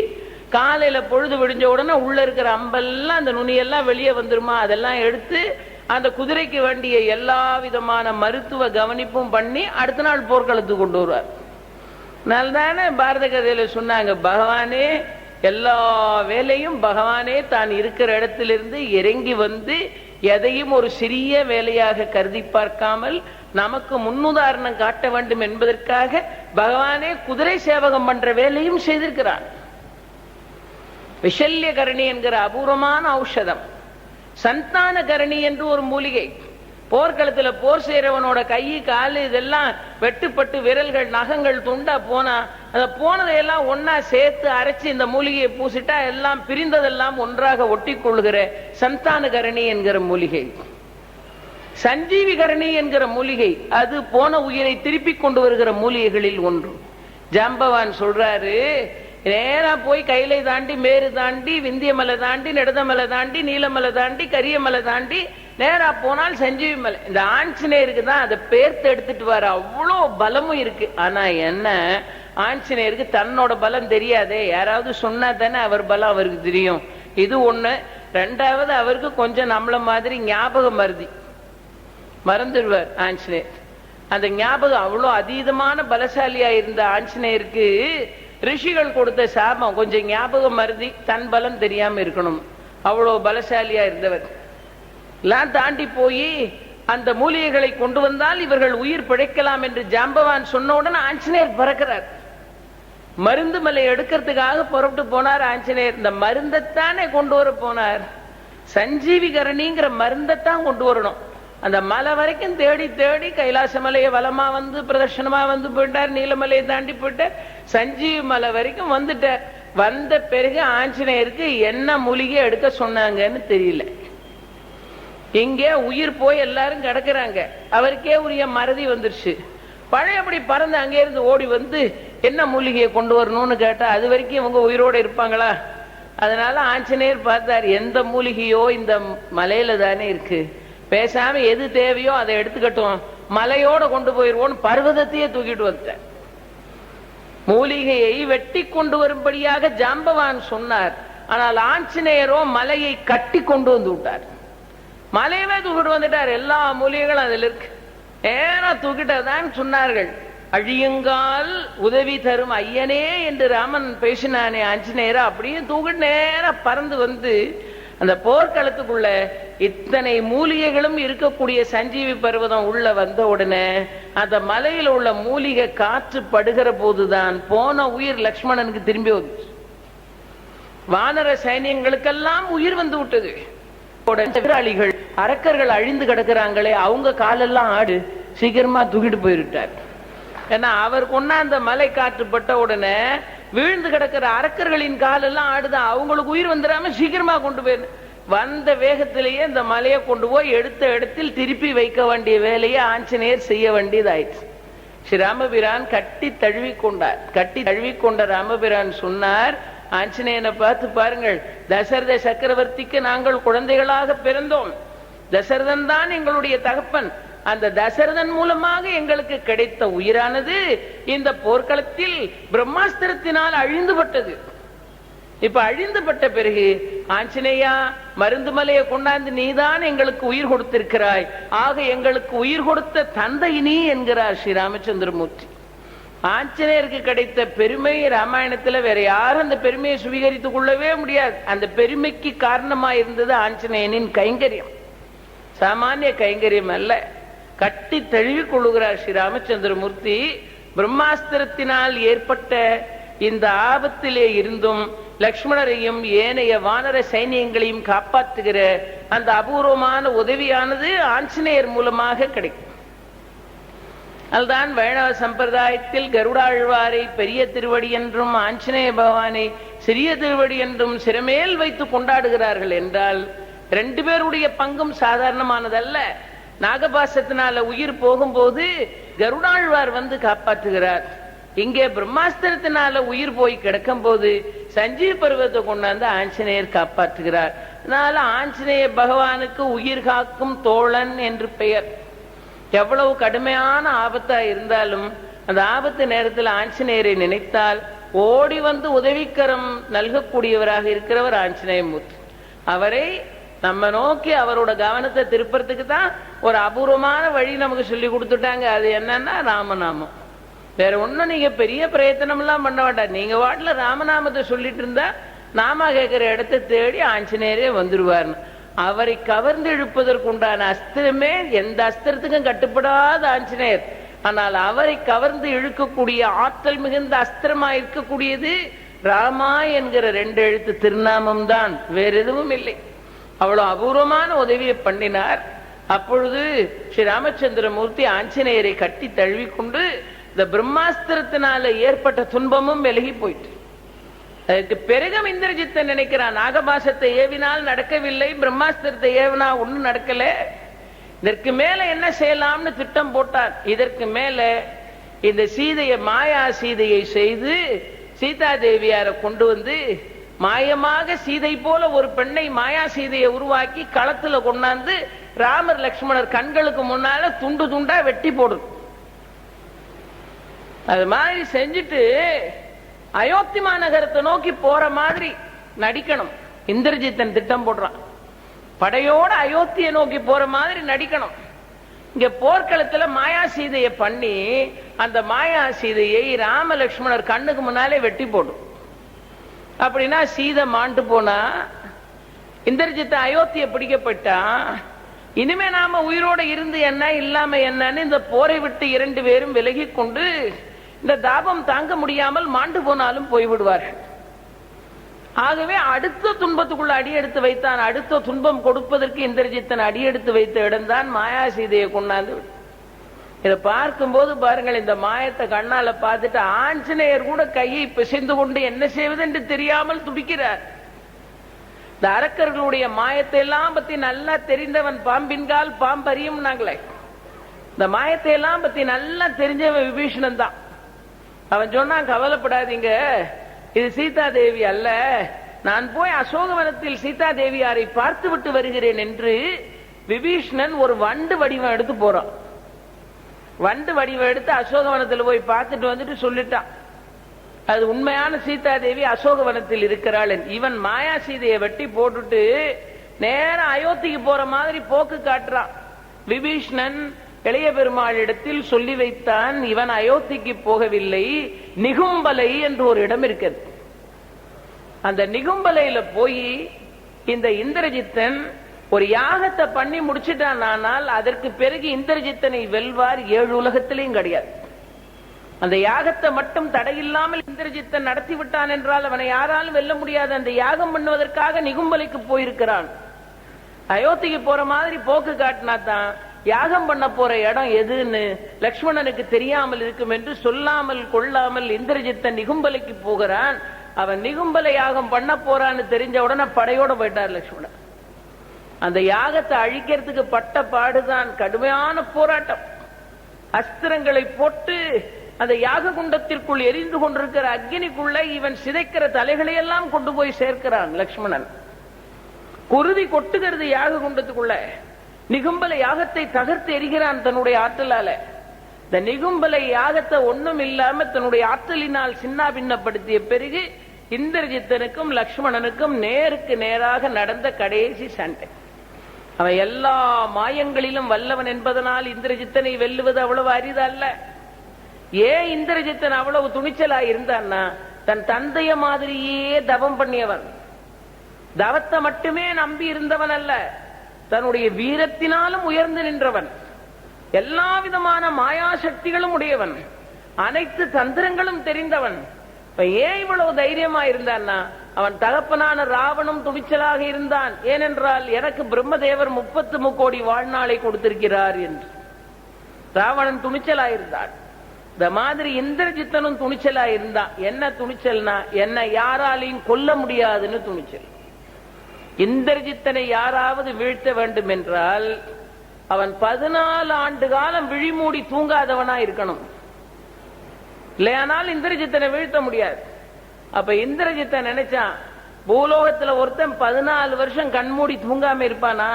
காலையில பொழுது விடிஞ்ச உடனே உள்ள இருக்கிற அம்பெல்லாம் அந்த நுனியெல்லாம் வெளியே வந்துருமா, அதெல்லாம் எடுத்து அந்த குதிரைக்கு வேண்டிய எல்லா விதமான மருத்துவ கவனிப்பும் பண்ணி அடுத்த நாள் போர்க்களத்துக்கு கொண்டு வருவார். நல்லதானே பாரத கதையில சொன்னாங்க, பகவானே எல்லா வேலையும் பகவானே தான் இருக்கிற இடத்திலிருந்து இறங்கி வந்து எதையும் ஒரு சிறிய வேலையாக கருதி பார்க்காமல் நமக்கு முன்னுதாரணம் காட்ட வேண்டும் என்பதற்காக பகவானே குதிரை சேவகம் பண்ற வேலையும் செய்திருக்கிறார். விஷல்ய கரணி என்கிற அபூர்வமான ஔஷதம். சந்தான கரணி என்று ஒரு மூலிகை. போர்க்களத்துல போர் செய்யறவனோட கை காலு இதெல்லாம் வெட்டுப்பட்டு விரல்கள் நகங்கள் துண்டா போனா அந்த போனதையெல்லாம் ஒன்னா சேர்த்து அரைச்சு இந்த மூலிகையை பூசிட்டா எல்லாம் பிரிந்ததெல்லாம் ஒன்றாக ஒட்டி கொள்ளுகிற சந்தான கரணி என்கிற மூலிகை. சஞ்சீவி கரணி என்கிற மூலிகை, அது போன உயிரை திருப்பி கொண்டு வருகிற மூலிகைகளில் ஒன்று. ஜாம்பவான் சொல்றாரு, நேரா போய் கைலை தாண்டி, மேரு தாண்டி, விந்தியமலை தாண்டி, நெடுதமலை தாண்டி, நீலமலை தாண்டி, கரியமலை தாண்டி நேரா போனால் சஞ்சீவி மலை. இந்த ஆஞ்சநேயருக்கு தான் அதை பேர்த்து எடுத்துட்டு வர அவ்வளோ பலமும் இருக்கு. ஆனா என்ன, ஆஞ்சநேயருக்கு தன்னோட பலம் தெரியாதே, யாராவது சொன்னா தானே அவர் பலம் அவருக்கு தெரியும். இது ஒண்ணு. ரெண்டாவது, அவருக்கு கொஞ்சம் நம்மள மாதிரி ஞாபகம் மறந்துடுவார் ஆஞ்சநேயர். அந்த ஞாபகம் அவ்வளோ அதீதமான பலசாலியா இருந்த ஆஞ்சநேயருக்கு ரிஷிகள் கொடுத்த சாபம், கொஞ்சம் ஞாபகம் மருதி, தன் பலம் தெரியாம இருக்கணும். அவ்வளோ பலசாலியா இருந்தவர். எல்லாம் தாண்டி போய் அந்த மூலிகைகளை கொண்டு வந்தால் இவர்கள் உயிர் பிழைக்கலாம் என்று ஜாம்பவான் சொன்ன உடனே ஆஞ்சநேயர் பறக்கிறார். மருந்து மலை எடுக்கிறதுக்காக புறப்பட்டு போனார் ஆஞ்சநேயர். இந்த மருந்தைத்தானே கொண்டு வர போனார். சஞ்சீவி கரணிங்கிற மருந்தைத்தான் கொண்டு வரணும். அந்த மலை வரைக்கும் தேடி தேடி கைலாச மலையை வலமா வந்து பிரதர்ஷனமா வந்து போயிட்டார். நீலமலையை தாண்டி போயிட்டார். சஞ்சீவி மலை வரைக்கும் வந்துட்டார். வந்த பிறகு ஆஞ்சநேயருக்கு என்ன மூலிகை எடுக்க சொன்னாங்கன்னு தெரியல. இங்கே உயிர் போய் எல்லாரும் கிடக்குறாங்க, அவருக்கே உரிய மறதி வந்துருச்சு. பழையபடி பறந்து அங்கே இருந்து ஓடி வந்து என்ன மூலிகையை கொண்டு வரணும்னு கேட்டா அது வரைக்கும் இவங்க உயிரோட இருப்பாங்களா? அதனால ஆஞ்சநேயர் பார்த்தார், எந்த மூலிகையோ இந்த மலையில தானே இருக்கு, பேசாம எது தேவையோ அதை எடுத்துக்கட்டும், மலையோட கொண்டு போயிருவோம், பர்வதத்தையே தூக்கிட்டு வந்தார். மூலிகையை வெட்டி கொண்டு வரும்படியாக ஜாம்பவான் சொன்னார். ஆனால் ஆஞ்சநேயரோ மலையை கட்டி கொண்டு வந்து விட்டார். மலையவே தூக்கிட்டு வந்துட்டார். எல்லா மூலிகைகளும் அதில் இருக்கு. நேரா தூக்கிட்டதான் சொன்னார்கள். அழியுங்கால் உதவி தரும் ஐயனே என்று ராமன் பேசினானே ஆஞ்சநேயரா, அப்படியே தூக்கிட்டு நேரா பறந்து வந்து அந்த போர்க்களத்துக்குள்ள இத்தனை மூலிகைகளும் இருக்கக்கூடிய சஞ்சீவி பர்வதம் உள்ள வந்த உடனே அந்த மலையில் உள்ள மூலிகை காற்று படுகிற போதுதான் போன உயிர் லக்ஷ்மணனுக்கு திரும்பி வந்து, வானர சைனியங்களுக்கெல்லாம் உயிர் வந்து விட்டது. வீராளிகள் அரக்கர்கள் அழிந்து கிடக்குறாங்களே, அவங்க காலெல்லாம் ஆடு, சீக்கிரமா தூக்கிட்டு போயிருட்டார். ஏன்னா அவர் கொண்டாந்த மலை காற்று பட்ட உடனே வீழ்ந்து கிடக்கிற அரக்கர்களின் காலெல்லாம் ஆடுதான், அவங்களுக்கு உயிர் வந்துடாம சீக்கிரமா கொண்டு போயிரு. வந்த வேகத்திலேயே இந்த மலையை கொண்டு போய் எடுத்த இடத்தில் திருப்பி வைக்க வேண்டிய வேலையை ஆஞ்சநேயர் செய்ய வேண்டியதாயிடுச்சு. ஸ்ரீ ராமபிரான் கட்டி தழுவி கொண்டார். கட்டி தழுவி கொண்ட ராமபிரான் சொன்னார், ஆஞ்சநேயனை பார்த்து பாருங்கள், தசரத சக்கரவர்த்திக்கு நாங்கள் குழந்தைகளாக பிறந்தோம். தசரதன் தான் எங்களுடைய தகப்பன். அந்த தசரதன் மூலமாக எங்களுக்கு கிடைத்த உயிரானது இந்த போர்க்களத்தில் பிரம்மாஸ்திரத்தினால் அழிந்துபட்டது. இப்ப அழிந்துபட்ட பிறகு ஆஞ்சநேயா, மருந்து மலையை கொண்டாந்து நீதான் எங்களுக்கு உயிர் கொடுத்திருக்கிறாய், ஆக எங்களுக்கு உயிர் கொடுத்த தந்தை நீ என்கிறார் ஸ்ரீ ராமச்சந்திரமூர்த்தி. ஆஞ்சநேயருக்கு கிடைத்த பெருமை ராமாயணத்துல வேற யாரும் அந்த பெருமையை சுவீகரித்துக் கொள்ளவே முடியாது. அந்த பெருமைக்கு காரணமா இருந்தது ஆஞ்சநேயனின் கைங்கரியம், சாமானிய கைங்கரியம் அல்ல. கட்டி தழுவி கொள்ளுகிறார் ஸ்ரீ ராமச்சந்திரமூர்த்தி. பிரம்மாஸ்திரத்தினால் ஏற்பட்ட இந்த ஆபத்திலே இருந்தும் லக்ஷ்மணரையும் ஏனைய வானர சைனியங்களையும் காப்பாற்றுகிற அந்த அபூர்வமான உதவியானது ஆஞ்சநேயர் மூலமாக கிடைக்கும். அதுதான் வைணவ சம்பிரதாயத்தில் கருடாழ்வாரை பெரிய திருவடி என்றும் ஆஞ்சநேய பகவானை சிறிய திருவடி என்றும் சிறமேல் வைத்து கொண்டாடுகிறார்கள் என்றால் ரெண்டு பேருடைய பங்கும் சாதாரணமானதல்ல. நாகபாசத்தினால உயிர் போகும்போது கருடாழ்வார் வந்து காப்பாற்றுகிறார். இங்கே பிரம்மாஸ்திரத்தினால உயிர் போய் கிடக்கும் போது சஞ்சீவ பருவத்தை கொண்டாந்து ஆஞ்சநேயர் காப்பாற்றுகிறார். அதனால ஆஞ்சநேய பகவானுக்கு உயிர் காக்கும் தோழன் என்று பெயர். எவ்வளவு கடுமையான ஆபத்தா இருந்தாலும் அந்த ஆபத்து நேரத்தில் ஆஞ்சநேயரை நினைத்தால் ஓடி வந்து உதவிக்கரம் நல்கக்கூடியவராக இருக்கிறவர் ஆஞ்சநேயமூர்த்தி. அவரை நம்ம நோக்கி அவரோட கவனத்தை திருப்பறதுக்கு தான் ஒரு அபூர்வமான வழி நமக்கு சொல்லி கொடுத்துட்டாங்க. அது என்னன்னா ராமநாமம். வேற ஒண்ணும் நீங்க பெரிய பிரயத்தனம் எல்லாம் பண்ண வேண்டாம். நீங்க வாட்டுல ராமநாமத்தை சொல்லிட்டு இருந்தா நாம கேட்கிற இடத்தை தேடி ஆஞ்சநேயரே வந்துருவார்னு. அவரை கவர்ந்து இழுப்பதற்குண்டான அஸ்திரமே எந்த அஸ்திரத்துக்கும் கட்டுப்படாத ஆஞ்சநேயர். ஆனால் அவரை கவர்ந்து இழுக்கக்கூடிய ஆற்றல் மிகுந்த அஸ்திரமா இருக்கக்கூடியது ராமா என்கிற 2 எழுத்து திருநாமம் தான், வேற எதுவும் இல்லை. அவ்வளவு அபூர்வமான உதவியை பண்ணினார். அப்பொழுது ஸ்ரீ ராமச்சந்திரமூர்த்தி ஆஞ்சநேயரை கட்டி தழுவி கொண்டு இந்த பிரம்மாஸ்திரத்தினால ஏற்பட்ட துன்பமும் விலகி போயிட்டு, அதுக்கு பிறகு இந்திரஜித்தன் நினைக்கிறான், நாகபாசத்தை ஏவினால் நடக்கவில்லை, பிரம்மாஸ்திரத்தை ஏவினா ஒண்ணும் நடக்கல, இதற்கு மேல என்ன செய்யலாம்னு திட்டம் போட்டார். இதற்கு மேல இந்த சீதையை மாயா சீதையை செய்து சீதா தேவியாரை கொண்டு வந்து மாயமாக சீதை போல ஒரு பெண்ணை மாயா சீதையை உருவாக்கி களத்துல கொண்டாந்து ராமர் லக்ஷ்மணர் கண்களுக்கு முன்னால துண்டு துண்டா வெட்டி போடும். அது மாதிரி செஞ்சுட்டு அயோத்தி மாநகரத்தை நோக்கி போற மாதிரி நடிக்கணும். இந்திரஜித்தன் திட்டம் போடுறான், படையோட அயோத்தியை நோக்கி போற மாதிரி நடிக்கணும். இங்க போர்க்களத்துல மாயா சீதையை பண்ணி அந்த மாயா சீதையை ராம லக்ஷ்மணர் கண்ணுக்கு முன்னாலே வெட்டி போடும். அப்படின்னா சீதை மாண்டு போனா, இந்திரஜித்த அயோத்தியை பிடிக்கப்பட்டான். இனிமே நாம உயிரோட இருந்து என்ன இல்லாம என்னன்னு இந்த போரை விட்டு 2 பேரும் விலகி கொண்டு இந்த தாபம் தாங்க முடியாமல் மாண்டு போனாலும் போய்விடுவார்கள். ஆகவே அடுத்த துன்பத்துக்குள்ள அடியெடுத்து வைத்தான். அடுத்த துன்பம் கொடுப்பதற்கு இந்திரஜித்தன் அடியெடுத்து வைத்த இடம்தான் மாயா சீதையை கொண்டாந்து. இதை பார்க்கும்போது பாருங்கள், இந்த மாயத்தை கண்ணால பார்த்துட்டு ஆஞ்சநேயர் கூட கையை பிசைந்து கொண்டு என்ன செய்வது என்று தெரியாமல் துடிக்கிறார். இந்த அரக்கர்களுடைய மாயத்தை எல்லாம் பத்தி நல்லா தெரிந்தவன் பாம்பின்கால் பாம்பறியும் நாங்களே. இந்த மாயத்தை எல்லாம் பத்தி நல்லா தெரிஞ்சவன் விபீஷணன் தான். அவன் சொன்னான், கவலைப்படாதீங்க, இது சீதா தேவி அல்ல, நான் போய் அசோகவனத்தில் சீதா தேவியாரை பார்த்து விட்டு வருகிறேன் என்று விபீஷணன் ஒரு வண்டு வடிவம் எடுத்து போறான். வண்டு வடிவம் எடுத்து அசோகவனத்தில் போய் பார்த்துட்டு வந்துட்டு சொல்லிட்டான், அது உண்மையான சீதா தேவி அசோகவனத்தில் இருக்கிறாள். இவன் மாயா சீதையை வெட்டி போட்டுட்டு நேரம் அயோத்திக்கு போற மாதிரி போக்கு காட்டுறான். விபீஷணன் இளைய பெருமாளிடத்தில் சொல்லி வைத்தான், இவன் அயோத்திக்கு போகவில்லை, நிகும்பலை என்று ஒரு இடம் இருக்கிறது. அந்த நிகும்பலையில போய் இந்த இந்திரஜித்தன் ஒரு யாகத்தை பண்ணி முடிச்சுட்டான். ஆனால் அதற்கு பிறகு இந்திரஜித்தனை வெல்வார் 7 உலகத்திலையும் கிடையாது. அந்த யாகத்தை மட்டும் தடையில்லாமல் இந்திரஜித்தன் நடத்தி விட்டான் என்றால் அவனை யாராலும் வெல்ல முடியாது. அந்த யாகம் பண்ணுவதற்காக நிகும்பலைக்கு போயிருக்கிறான். அயோத்திக்கு போற மாதிரி போக்கு காட்டினா தான் யாகம் பண்ண போற இடம் எதுன்னு லக்ஷ்மணனுக்கு தெரியாமல் இருக்கும் என்று சொல்லாமல் கொள்ளாமல் இந்திரஜித்தன் நிகும்பலைக்கு போகிறான். அவன் நிகும்பலை யாகம் பண்ண போறான்னு தெரிஞ்ச உடனே படையோட போயிட்டார் லக்ஷ்மணன். அந்த யாகத்தை அழிக்கிறதுக்கு பட்ட பாடுதான், கடுமையான போராட்டம். அஸ்திரங்களை போட்டு அந்த யாக குண்டத்திற்குள் எரிந்து கொண்டிருக்கிற அக்னிக்குள்ள இவன் சிதைக்கிற தலைகளை எல்லாம் கொண்டு போய் சேர்க்கிறான் லக்ஷ்மணன். குருதி கொட்டுகிறது யாக குண்டத்துக்குள்ள. நிகும்பலை யாகத்தை தகர்த்து எரிகிறான் தன்னுடைய ஆற்றலால. இந்த நிகும்பலை யாகத்தை ஒண்ணும் இல்லாம தன்னுடைய ஆற்றலினால் சின்ன பின்னப்படுத்திய பிறகு இந்திரஜித்தனுக்கும் லக்ஷ்மணனுக்கும் நேருக்கு நேராக நடந்த கடைசி சண்டை. அவன் எல்லா மாயங்களிலும் வல்லவன் என்பதனால் இந்திரஜித்தனை வெல்லுவது அவ்வளவு அரிதல்ல. ஏன் இந்திரஜித்தன் அவ்வளவு துணிச்சலா இருந்தான்னா, தன் தந்தைய மாதிரியே தவம் பண்ணியவன். தவத்தை மட்டுமே நம்பி இருந்தவன் அல்ல, தன்னுடைய வீரத்தினாலும் உயர்ந்து நின்றவன். எல்லா விதமான மாயா சக்திகளும் உடையவன், அனைத்து தந்திரங்களும் தெரிந்தவன். ஏன் இவ்வளவு தைரியமா இருந்தான்னா, அவன் தகப்பனான ராவணம் துணிச்சலாக இருந்தான். ஏனென்றால் எனக்கு பிரம்மதேவர் 33 கோடி வாழ்நாளை கொடுத்திருக்கிறார் என்று ராவணன் துணிச்சலாயிருந்தான். இந்த மாதிரி இந்திரஜித்தனும் துணிச்சலா இருந்தான். என்ன துணிச்சல்னா, என்ன யாராலையும் கொல்ல முடியாதுன்னு துணிச்சல். இந்திரஜித்தனை யாராவது வீழ்த்த வேண்டும் என்றால் அவன் 14 ஆண்டு காலம் விழிமூடி தூங்காதவனா இருக்கணும், இல்லையானால் இந்திரஜித்தனை வீழ்த்த முடியாது. அப்ப இந்திரஜித்தன் நினைச்சான், பூலோகத்துல ஒருத்தன் 14 வருஷம் கண்மூடி தூங்காம இருப்பானா?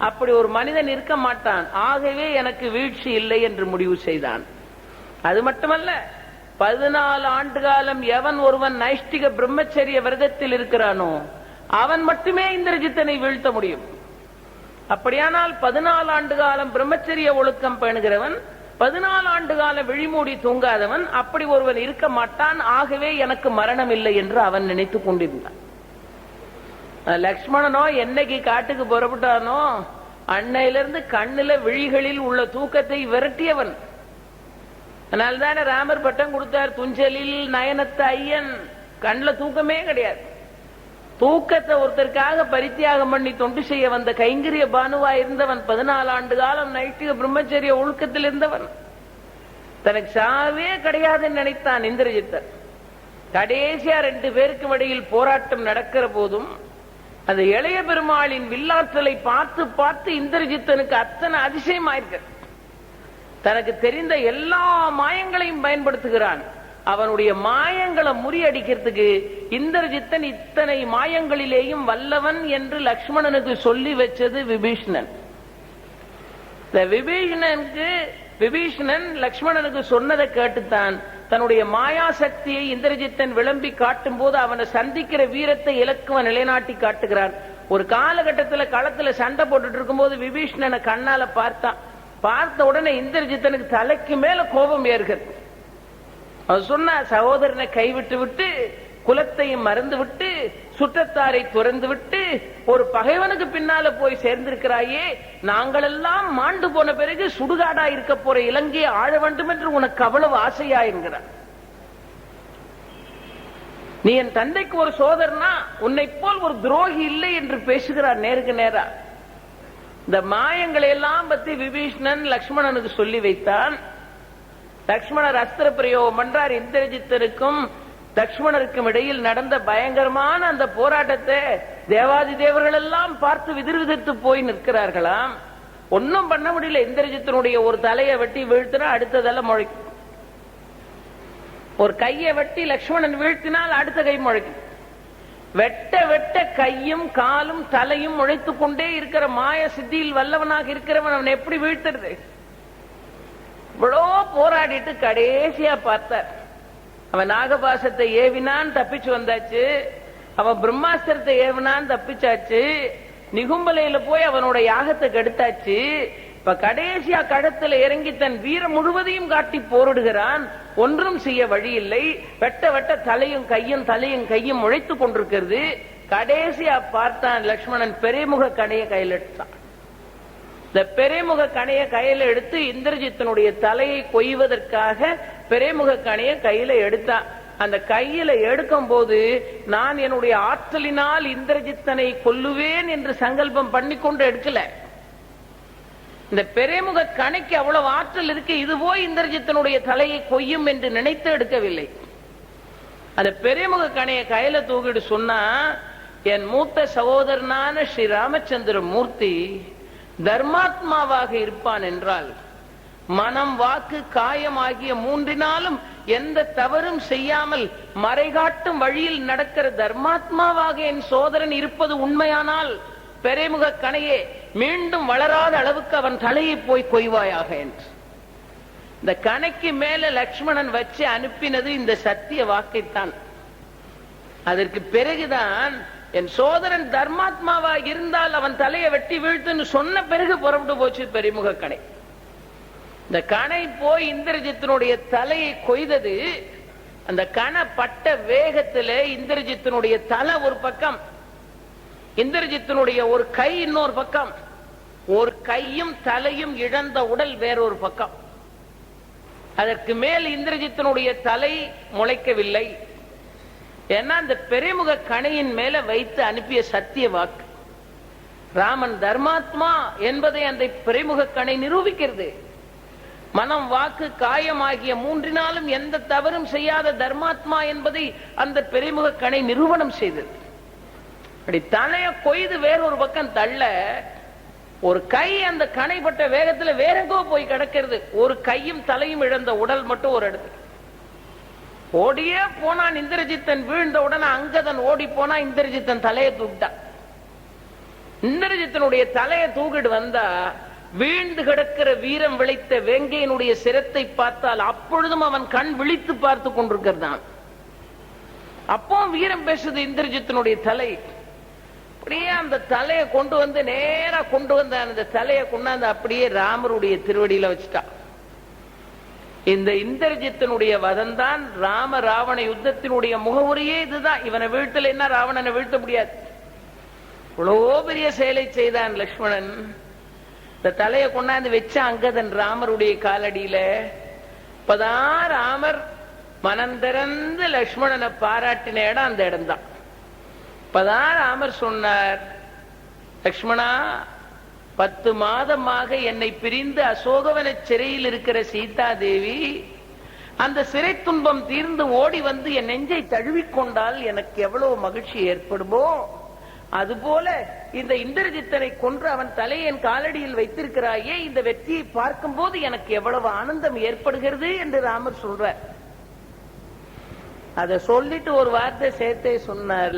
அப்படி ஒரு மனிதன் இருக்க மாட்டான். ஆகவே எனக்கு வீழ்ச்சி இல்லை என்று முடிவு செய்தான். அது மட்டுமல்ல, 14 ஆண்டு காலம் எவன் ஒருவன் நைஷ்டிக பிரம்மச்சரிய விரதத்தில் இருக்கிறானோ அவன் மட்டுமே இந்திரஜித்தனை வீழ்த்த முடியும். அப்படியானால் 14 ஆண்டு காலம் பிரம்மச்சரிய ஒழுக்கம் பேணுகிறவன், 14 ஆண்டு காலம் விழிமூடி தூங்காதவன், அப்படி ஒருவன் இருக்க மாட்டான். ஆகவே எனக்கு மரணம் இல்லை என்று அவன் நினைத்துக் கொண்டிருந்தான். லக்ஷ்மணனோ என்னைக்கு காட்டுக்கு புறப்பட்டானோ அன்னையிலிருந்து கண்ணுல விழிகளில் உள்ள தூக்கத்தை விரட்டியவன். அதனால்தானே ராமர் பட்டம் கொடுத்தார், துஞ்சலில் நயனத்த ஐயன். கண்ணுல தூக்கமே கிடையாது. தூக்கத்தை ஒருத்தருக்காக பரித்தியாகம் பண்ணி தொண்டு செய்ய வந்த கைங்கரிய பானுவா இருந்தவன். 14 ஆண்டு காலம் நைட்டிக பிரம்மச்சரிய ஒழுக்கத்தில் இருந்தவன். தனக்கு சாவே கிடையாதுன்னு நினைத்தான் இந்திரஜித்தன். கடைசியா 2 பேருக்கு இடையில் போராட்டம் நடக்கிற போதும் அந்த இளைய பெருமாளின் வில்லாற்றலை பார்த்து பார்த்து இந்திரஜித்தனுக்கு அத்தனை அதிசயமாயிருக்கு. தனக்கு தெரிந்த எல்லா மாயங்களையும் பயன்படுத்துகிறான். அவனுடைய மாயங்களை முறியடிக்கிறதுக்கு இந்திரஜித்தன் இத்தனை மாயங்களிலேயும் வல்லவன் என்று லக்ஷ்மணனுக்கு சொல்லி வச்சது விபீஷணன். விபீஷணன் லக்ஷ்மணனுக்கு சொன்னதை கேட்டுத்தான் தன்னுடைய மாயா சக்தியை இந்திரஜித்தன் விளம்பி காட்டும் போது அவனை சந்திக்கிற வீரத்தை இலக்குவன் நிலைநாட்டி காட்டுகிறான். ஒரு காலகட்டத்தில் களத்துல சண்டை போட்டுட்டு இருக்கும் போது விபீஷணனை கண்ணால பார்த்தான். பார்த்த உடனே இந்திரஜித்தனுக்கு தலைக்கு மேல கோபம் ஏறுகிறது. அவன் சொன்ன, சகோதரனை கைவிட்டு விட்டு குலத்தையும் மறந்து விட்டு சுற்றத்தாரை துறந்து விட்டு ஒரு பகைவனுக்கு பின்னால போய் சேர்ந்திருக்கிறாயே, நாங்கள் எல்லாம் மாண்டு போன பிறகு சுடுகாடா இருக்க போற இலங்கையை ஆழ வேண்டும் என்று உனக்கு அவ்வளவு ஆசையா என்கிறான். நீ என் தந்தைக்கு ஒரு சோதரனா, உன்னை போல் ஒரு துரோகி இல்லை என்று பேசுகிறார் நேருக்கு நேரா. இந்த மாயங்களை எல்லாம் பத்தி விபீஷணன் லக்ஷ்மணனுக்கு சொல்லி வைத்தான். லக்ஷ்மணர் அஸ்திர பிரயோகம் பண்றார். இந்திரஜித்தனுக்கும் லக்ஷ்மணருக்கும் இடையில் நடந்த பயங்கரமான அந்த போராட்டத்தை தேவாதி தேவர்கள் எல்லாம் பார்த்து விதிர்விதிர்த்து போய் நிற்கிறார்களாம். ஒன்னும் பண்ண முடியல. இந்திரஜித்தனுடைய ஒரு தலையை வெட்டி வீழ்த்தினா அடுத்த தலை முளைக்கும். ஒரு கையை வெட்டி லக்ஷ்மணன் வீழ்த்தினால் அடுத்த கை முளைக்கும். வெட்ட வெட்ட கையும் காலும் தலையும் முளைத்துக் கொண்டே இருக்கிற மாய சித்தியில் வல்லவனாக இருக்கிறவன் அவன் எப்படி வீழ்த்துறது? இவ்வளோ போராடிட்டு கடைசியா பார்த்தார். அவன் நாகபாசத்தை ஏவினான், தப்பிச்சு வந்தாச்சு. அவன் பிரம்மாஸ்திரத்தை ஏவினான், தப்பிச்சாச்சு. நிகும்பலையில போய் அவனோட யாகத்தை கெடுத்தாச்சு. இப்ப கடைசியா கடத்துல இறங்கி தன் வீரம் முழுவதையும் காட்டி போரிடுகிறான். ஒன்றும் செய்ய வழி இல்லை. வெட்ட வெட்ட தலையும் கையும் முளைத்துக் கொண்டிருக்கிறது. கடைசியா பார்த்தான் லக்ஷ்மணன். பெரியமுக கணையை கையில் எடுத்தான். இந்த பெரியமுக கணையை கையில எடுத்து இந்திரஜித்தனுடைய தலையை கொய்வதற்காக பெரியமுக கணையை கையில எடுத்தான். அந்த கையில எடுக்கும் போது நான் என்னுடைய ஆற்றலினால் இந்திரஜித்தனை கொல்லுவேன் என்று சங்கல்பம் பண்ணிக்கொண்டு எடுக்கல. இந்த பெரியமுக கணைக்கு அவ்வளவு ஆற்றல் இருக்கு. இது போய் இந்திரஜித்தனுடைய தலையை கொய்யும் என்று நினைத்து எடுக்கவில்லை. அந்த பெரியமுக கணையை கையில தூக்கிட்டு சொன்னா, என் மூத்த சகோதரனான ஸ்ரீ ராமச்சந்திர மூர்த்தி தர்மாத்மாவாக இருப்பான் என்றால், மனம் வாக்கு காயம் ஆகிய மூன்றினாலும் எந்த தவறும் செய்யாமல் மறைகாட்டும் வழியில் நடக்கிற தர்மாத்மாவாக என் சோதரன் இருப்பது உண்மையானால், பெரியமுக கணையே மீண்டும் வளராத அளவுக்கு அவன் தலையை போய் கொய்வாயாக என்று இந்த கணைக்கு மேல லக்ஷ்மணன் வச்சு அனுப்பினது இந்த சத்திய வாக்கைத்தான். அதற்கு பிறகுதான் என் சோதரன் தர்மாத்மாவா இருந்தால் அவன் தலையை வெட்டி வீழ்த்துன்னு சொன்ன பிறகு புறப்பட்டு போச்சு பெரியமுக கணை. இந்த கணை போய் இந்திரஜித்தனுடைய தலையை கொய்தது. அந்த கணை பட்ட வேகத்துல இந்திரஜித்தனுடைய தலை ஒரு பக்கம், இந்திரஜித்தனுடைய ஒரு கை இன்னொரு பக்கம், ஒரு கையும் தலையும் இழந்த உடல் வேறொரு பக்கம். அதற்கு மேல் இந்திரஜித்தனுடைய தலை முளைக்கவில்லை. ஏன்னா அந்த பெரியமுக கணையின் மேல வைத்து அனுப்பிய சத்திய வாக்கு. ராமன் தர்மாத்மா என்பதை அந்த பெரியமுக கணை நிரூபிக்கிறது. மனம் வாக்கு காயமாகிய மூன்றினாலும் எந்த தவறும் செய்யாத தர்மாத்மா என்பதை அந்த பெரியமுக கணை நிரூபணம் செய்தது. அப்படி தலைய கொய்து வேறொரு பக்கம் தள்ள, ஒரு கை அந்த கணைப்பட்ட வேகத்துல வேறெங்கோ போய் கிடக்கிறது. ஒரு கையும் தலையும் இழந்த உடல் மட்டும் ஒரு இடத்துல. ஓடியே போனான் இந்திரஜித்தன். வீழ்ந்த உடனே அங்கதன் ஓடி போனா இந்திரஜித்தன் தலையை தூக்கிட்டான். இந்திரஜித்தனுடைய தலையை தூக்கிட்டு வந்தா வீழ்ந்து கிடக்கிற வீரம் விளைத்த வேங்கையினுடைய சிரத்தை பார்த்தால் அப்பொழுதும் அவன் கண் விழித்து பார்த்து கொண்டிருக்கிறான். அப்போ வீரம் பேசுது இந்திரஜித்தனுடைய தலை. அப்படியே அந்த தலையை கொண்டு வந்து நேரா கொண்டு வந்த அந்த தலையை கொண்டாந்து அப்படியே ராமருடைய திருவடியில வச்சுட்டான். இந்த இந்திரஜித்தனுடைய வதம்தான் ராம ராவண யுத்தத்தினுடைய முகவுரையே இதுதான். இவனை வீழ்த்தல என்ன ராவணனை வீழ்த்த முடியாது. இவ்வளோ பெரிய செயலை செய்தான் லக்ஷ்மணன். இந்த தலையை கொண்டாந்து வச்ச அங்கதன் ராமருடைய காலடியில. இப்பதான் ராமர் மனந்திறந்து லக்ஷ்மணனை பாராட்டின இடம் அந்த இடம் தான். இப்பதான் ராமர் சொன்னார், லக்ஷ்மணா, 10 மாதமாக என்னை பிரிந்து அசோகவன சிறையில் இருக்கிற சீதா தேவி அந்த சிறை துன்பம் தீர்ந்து ஓடி வந்து என் நெஞ்சை தழுவிக்கொண்டால் எனக்கு எவ்வளவு மகிழ்ச்சி ஏற்படுமோ, அதுபோல இந்த இந்திரஜித்தனை கொன்று அவன் தலையை என் காலடியில் வைத்திருக்கிறாயே, இந்த வெற்றியை பார்க்கும் போது எனக்கு எவ்வளவு ஆனந்தம் ஏற்படுகிறது என்று ராமர் சொல்றார். அதை சொல்லிட்டு ஒரு வார்த்தை சேர்த்தே சொன்னார்.